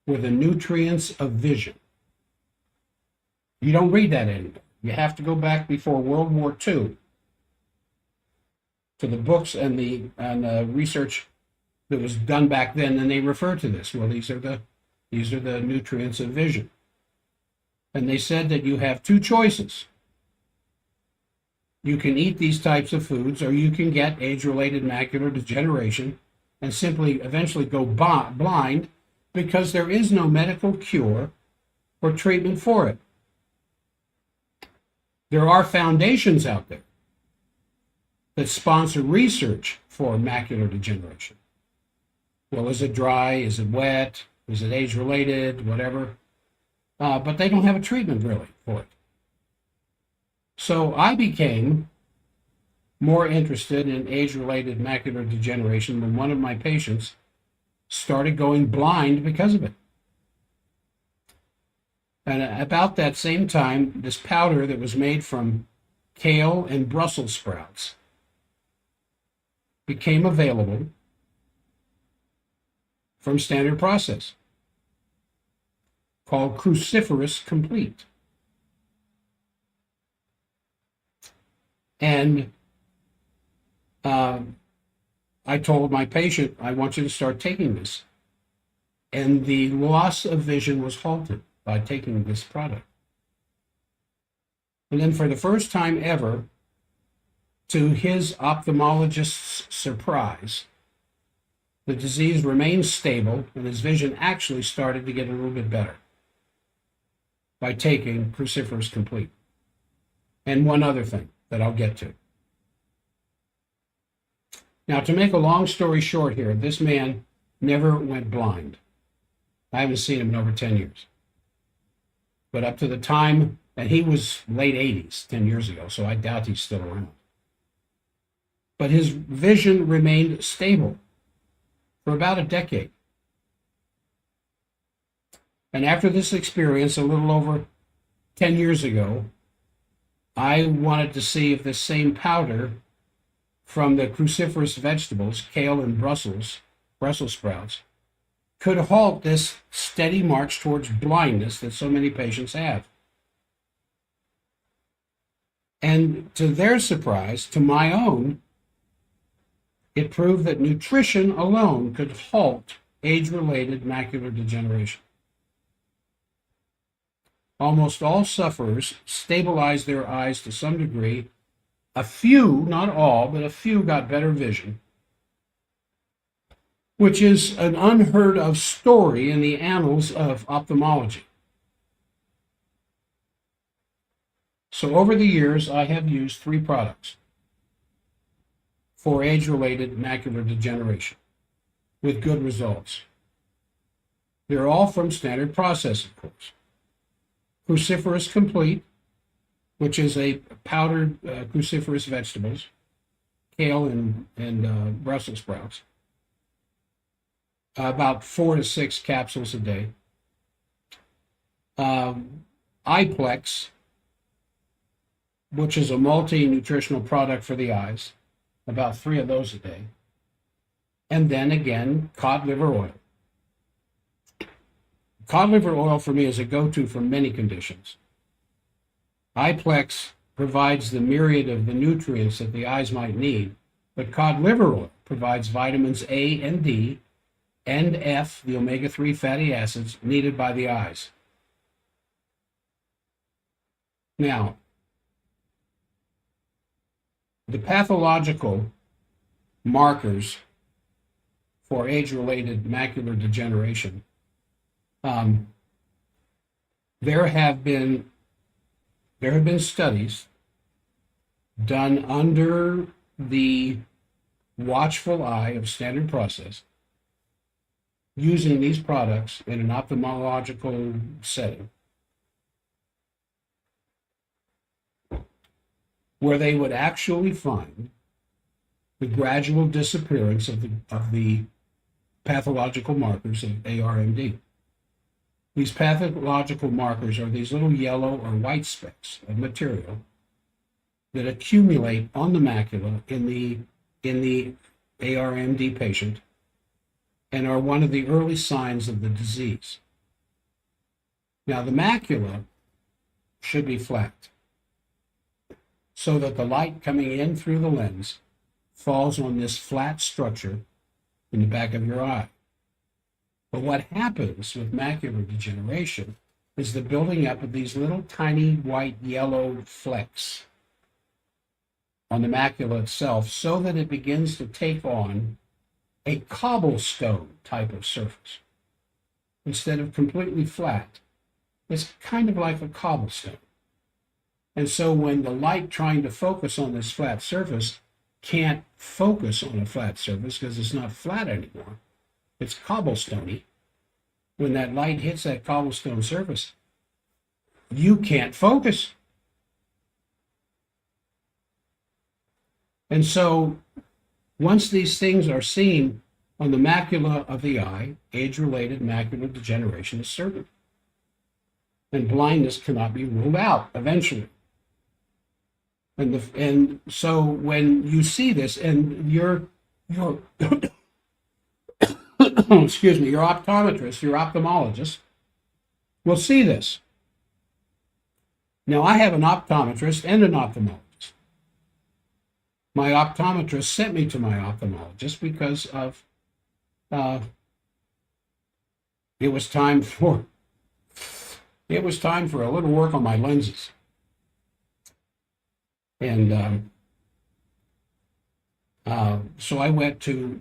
were the nutrients of vision. You don't read that anymore. You have to go back before World War II to the books and the research that was done back then, and they refer to this. Well, these are the nutrients of vision. And they said that you have two choices. You can eat these types of foods, or you can get age-related macular degeneration and simply eventually go blind, because there is no medical cure or treatment for it. There are foundations out there that sponsor research for macular degeneration. Well, is it dry? Is it wet? Is it age-related? Whatever. But they don't have a treatment really for it. So I became more interested in age-related macular degeneration when one of my patients started going blind because of it. And about that same time, this powder that was made from kale and Brussels sprouts became available from Standard Process, called Cruciferous Complete. And I told my patient, I want you to start taking this. And the loss of vision was halted by taking this product. And then for the first time ever, to his ophthalmologist's surprise, the disease remained stable and his vision actually started to get a little bit better by taking Cruciferous Complete. And one other thing that I'll get to. Now, to make a long story short here, this man never went blind. I haven't seen him in over 10 years. But up to the time, and he was late 80s, 10 years ago, so I doubt he's still around. But his vision remained stable for about a decade. And after this experience, a little over 10 years ago, I wanted to see if this same powder from the cruciferous vegetables, kale and Brussels sprouts, could halt this steady march towards blindness that so many patients have. And to their surprise, to my own, it proved that nutrition alone could halt age-related macular degeneration. Almost all sufferers stabilized their eyes to some degree. A few, not all, but a few got better vision, which is an unheard of story in the annals of ophthalmology. So over the years, I have used 3 products for age-related macular degeneration with good results. They're all from Standard Process, of course. Cruciferous Complete, which is a powdered cruciferous vegetables, kale and Brussels sprouts, about 4 to 6 capsules a day. iPlex, which is a multi-nutritional product for the eyes, about 3 of those a day. And then again, cod liver oil. Cod liver oil for me is a go-to for many conditions. iPlex provides the myriad of the nutrients that the eyes might need, but cod liver oil provides vitamins A and D and F, the omega-3 fatty acids needed by the eyes. Now, the pathological markers for age-related macular degeneration, there have been studies done under the watchful eye of Standard Process using these products in an ophthalmological setting, where they would actually find the gradual disappearance of the pathological markers of ARMD. These pathological markers are these little yellow or white specks of material that accumulate on the macula in the ARMD patient and are one of the early signs of the disease. Now, the macula should be flat so that the light coming in through the lens falls on this flat structure in the back of your eye. But what happens with macular degeneration is the building up of these little tiny white yellow flecks on the macula itself, so that it begins to take on a cobblestone type of surface. Instead of completely flat, it's kind of like a cobblestone. And so when the light trying to focus on this flat surface can't focus on a flat surface because it's not flat anymore, it's cobblestoney. When that light hits that cobblestone surface, you can't focus. And so once these things are seen on the macula of the eye, age-related macular degeneration is certain. And blindness cannot be ruled out eventually. And so when you see this, and your excuse me, your optometrist, your ophthalmologist will see this. Now, I have an optometrist and an ophthalmologist. My optometrist sent me to my ophthalmologist because of it was time for a little work on my lenses. And so I went to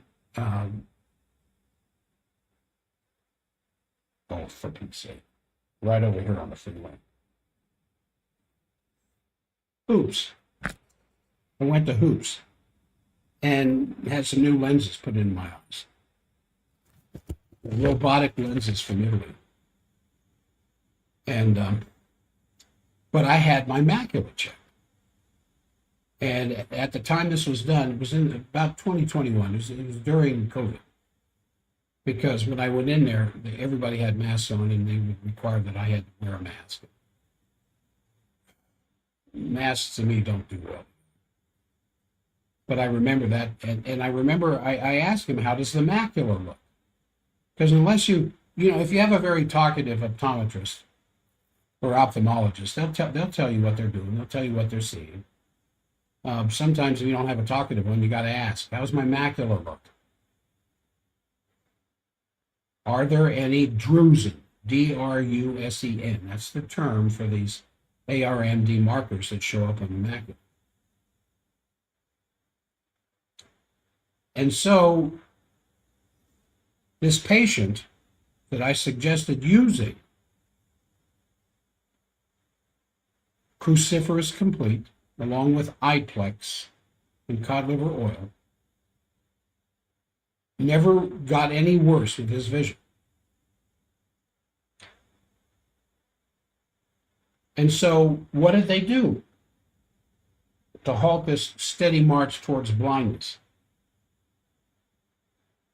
for Pete's sake, right over here on the freeway. Hoops. I went to Hoops and had some new lenses put in my eyes. Robotic lenses from Italy. And but I had my macula checked. And at the time this was done, it was in about 2021. It was during COVID. Because when I went in there, everybody had masks on, and they would require that I had to wear a mask. Masks to me don't do well. But I remember that, and I remember I asked him, how does the macula look? Because unless if you have a very talkative optometrist or ophthalmologist, they'll tell you what they're doing. They'll tell you what they're seeing. Sometimes if you don't have a talkative one, you got to ask, how's my macula look? Are there any drusen, D-R-U-S-E-N? That's the term for these ARMD markers that show up on the macula. And so this patient that I suggested using Cruciferous Complete, along with iPlex and cod liver oil, never got any worse with his vision. And so what did they do to halt this steady march towards blindness?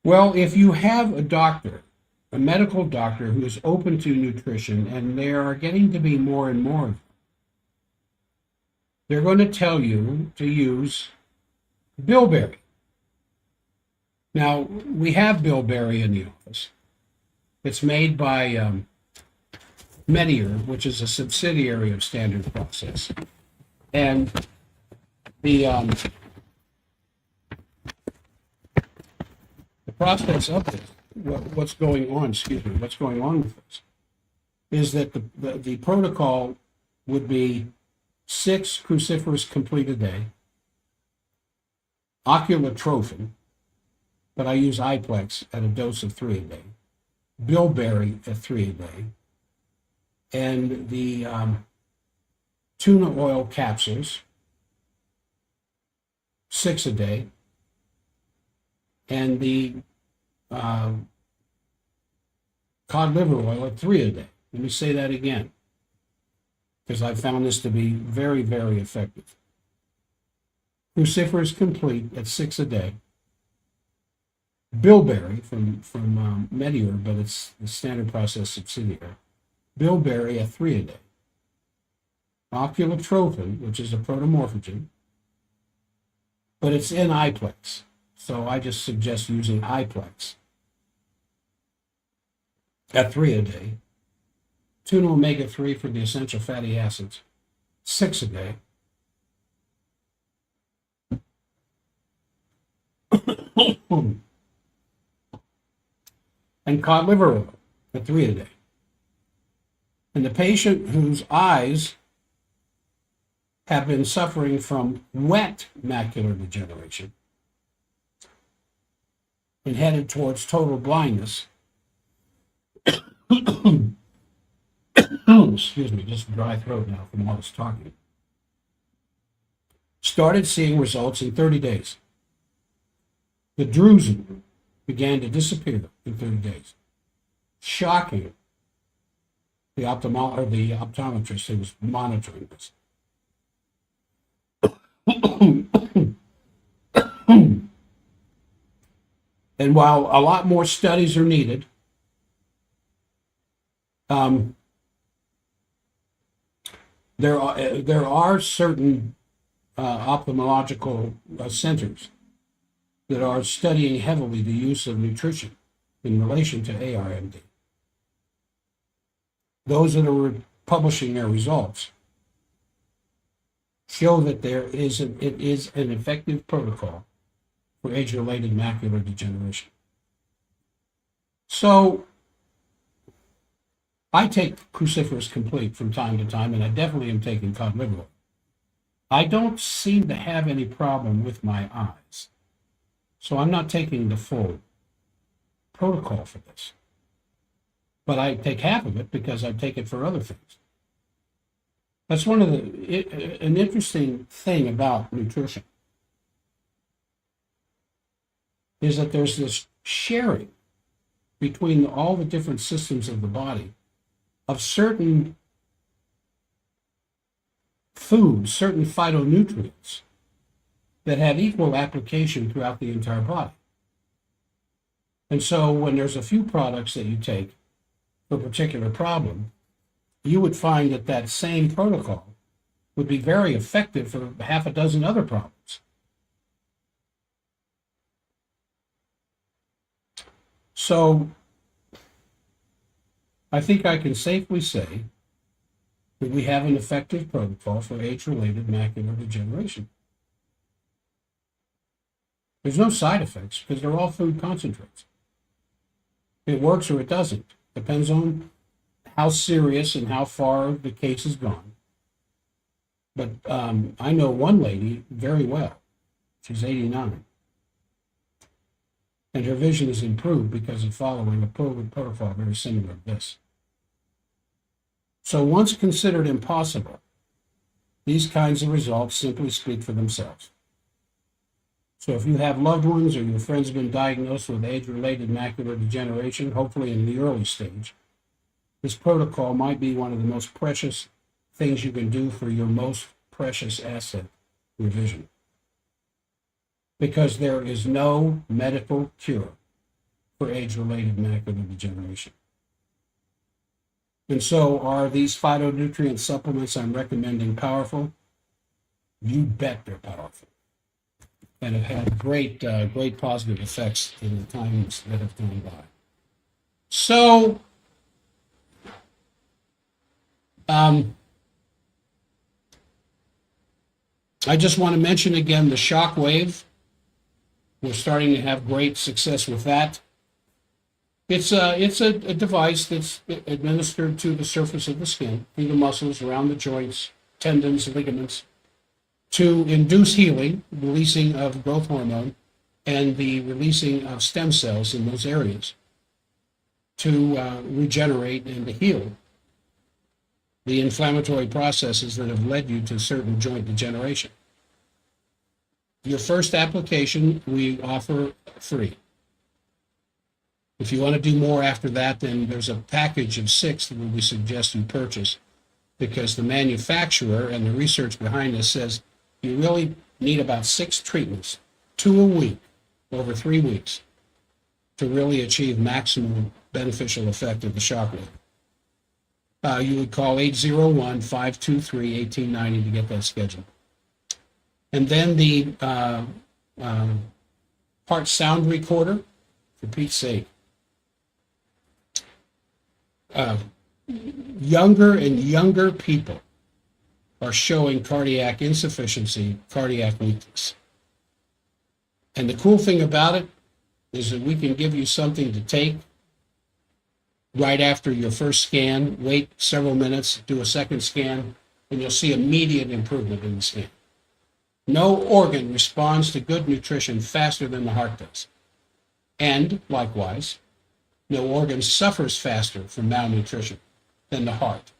Well, if you have a doctor, a medical doctor who is open to nutrition, and there are getting to be more and more of them, they're going to tell you to use Bilberry. Now, we have bilberry in the office. It's made by Medier, which is a subsidiary of Standard Process. And the process of this, what's going on with this, is that the protocol would be 6 cruciferous complete a day, ocular trophin, but I use Iplex at a dose of 3 a day, bilberry at 3 a day, and the tuna oil capsules, 6 a day, and the cod liver oil at 3 a day. Let me say that again, because I found this to be very, very effective. Cruciferous complete at 6 a day. Bilberry from Medier, but it's the Standard Process subsidiary. Bilberry at 3 a day. Ocular trophin, which is a protomorphogen, but it's in Iplex. So I just suggest using Iplex at 3 a day. Tuna omega-3 for the essential fatty acids, 6 a day. And cod liver oil at 3 a day. And the patient whose eyes have been suffering from wet macular degeneration and headed towards total blindness, excuse me, just a dry throat now from all this talking, started seeing results in 30 days. The drusen began to disappear in 30 days. Shocking. The optometrist who was monitoring this. And while a lot more studies are needed, there are certain ophthalmological centers that are studying heavily the use of nutrition in relation to ARMD. Those that are publishing their results show that it is an effective protocol for age-related macular degeneration. So I take cruciferous complete from time to time, and I definitely am taking cod liver oil. I don't seem to have any problem with my eyes, so I'm not taking the full protocol for this. But I take half of it because I take it for other things. That's one of an interesting thing about nutrition, is that there's this sharing between all the different systems of the body of certain foods, certain phytonutrients that have equal application throughout the entire body. And so when there's a few products that you take for a particular problem, you would find that that same protocol would be very effective for half a dozen other problems. So I think I can safely say that we have an effective protocol for age-related macular degeneration. There's no side effects because they're all food concentrates. It works or it doesn't. Depends on how serious and how far the case has gone. But I know one lady very well. She's 89. And her vision is improved because of following a protocol very similar to this. So once considered impossible, these kinds of results simply speak for themselves. So if you have loved ones or your friends have been diagnosed with age-related macular degeneration, hopefully in the early stage, this protocol might be one of the most precious things you can do for your most precious asset, your vision. Because there is no medical cure for age-related macular degeneration. And so are these phytonutrient supplements I'm recommending powerful? You bet they're powerful. and have had great positive effects in the times that have gone by. So, I just want to mention again the shock wave. We're starting to have great success with that. It's a device that's administered to the surface of the skin, through the muscles, around the joints, tendons, ligaments, to induce healing, releasing of growth hormone, and the releasing of stem cells in those areas to regenerate and to heal the inflammatory processes that have led you to certain joint degeneration. Your first application we offer free. If you want to do more after that, then there's a package of 6 that we suggest you purchase, because the manufacturer and the research behind this says you really need about 6 treatments, 2 a week, over 3 weeks, to really achieve maximum beneficial effect of the shockwave. You would call 801-523-1890 to get that scheduled. And then the heart sound recorder, for Pete's sake. Younger and younger people are showing cardiac insufficiency, cardiac weakness. And the cool thing about it is that we can give you something to take right after your first scan, wait several minutes, do a second scan, and you'll see immediate improvement in the scan. No organ responds to good nutrition faster than the heart does. And likewise, no organ suffers faster from malnutrition than the heart.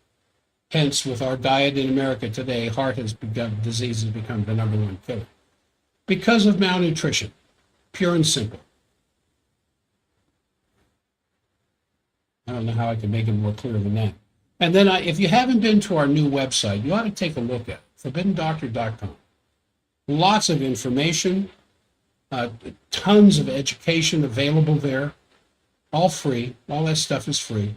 Hence, with our diet in America today, disease has become the #1 killer. Because of malnutrition, pure and simple. I don't know how I can make it more clear than that. And then if you haven't been to our new website, you ought to take a look at it, forbiddendoctor.com. Lots of information, tons of education available there, all free. All that stuff is free.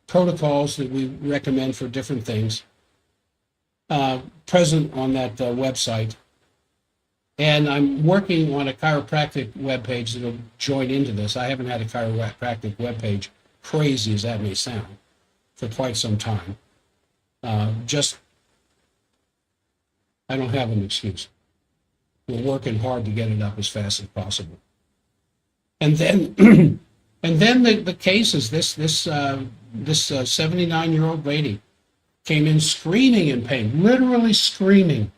Protocols that we recommend for different things present on that website. And I'm working on a chiropractic webpage that will join into this. I haven't had a chiropractic webpage, crazy as that may sound, for quite some time. I don't have an excuse. We're working hard to get it up as fast as possible. And then, the case is this 79-year-old lady came in screaming in pain, literally screaming,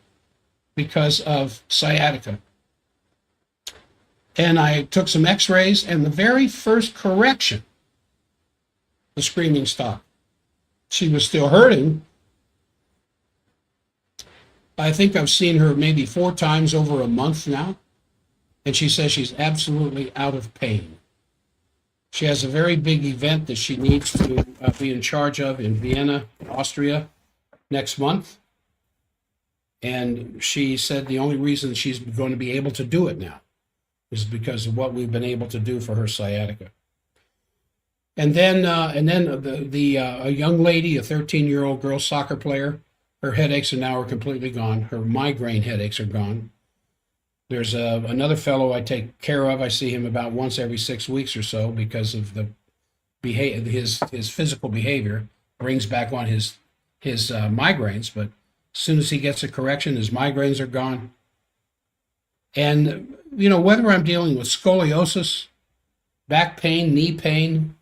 because of sciatica. And I took some x-rays, and the very first correction, the screaming stopped. She was still hurting. I think I've seen her maybe 4 times over a month now, and she says she's absolutely out of pain. She has a very big event that she needs to be in charge of in Vienna, Austria, next month. And she said the only reason she's going to be able to do it now is because of what we've been able to do for her sciatica. And then a young lady, a 13-year-old girl soccer player, her headaches are completely gone. Her migraine headaches are gone. There's another fellow I take care of. I see him about once every 6 weeks or so because of his physical behavior brings back on his migraines, but as soon as he gets a correction, his migraines are gone. And, whether I'm dealing with scoliosis, back pain, knee pain,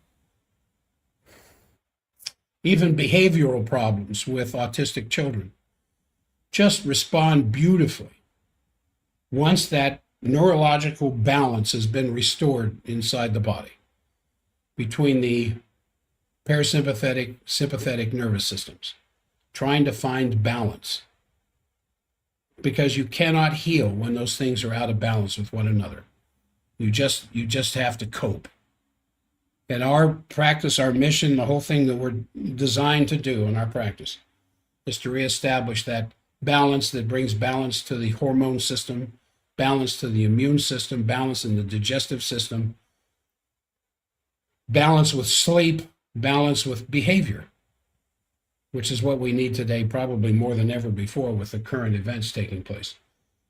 even behavioral problems with autistic children, just respond beautifully once that neurological balance has been restored inside the body between the parasympathetic, sympathetic nervous systems, trying to find balance, because you cannot heal when those things are out of balance with one another. You just have to cope. And our practice, our mission, the whole thing that we're designed to do in our practice is to reestablish that balance that brings balance to the hormone system, balance to the immune system, balance in the digestive system, balance with sleep, balance with behavior, which is what we need today, probably more than ever before with the current events taking place.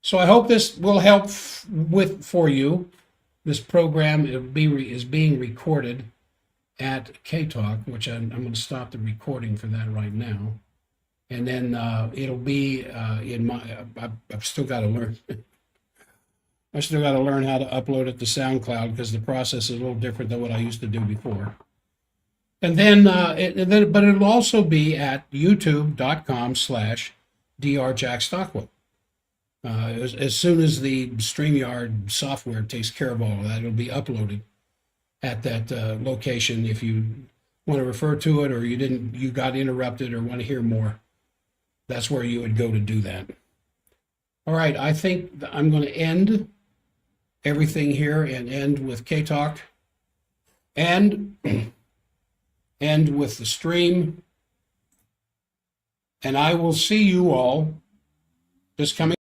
So I hope this will help for you. This program is being recorded at KTalk, which I'm going to stop the recording for that right now. And then it'll be in my. I've still got to learn. I still got to learn how to upload it to SoundCloud because the process is a little different than what I used to do before. And then, but it'll also be at youtube.com/drjackstockwell. As soon as the StreamYard software takes care of all of that, it'll be uploaded at that location. If you want to refer to it, or you got interrupted, or want to hear more, that's where you would go to do that. All right, I think I'm going to end everything here and end with KTalk and end with the stream. And I will see you all this coming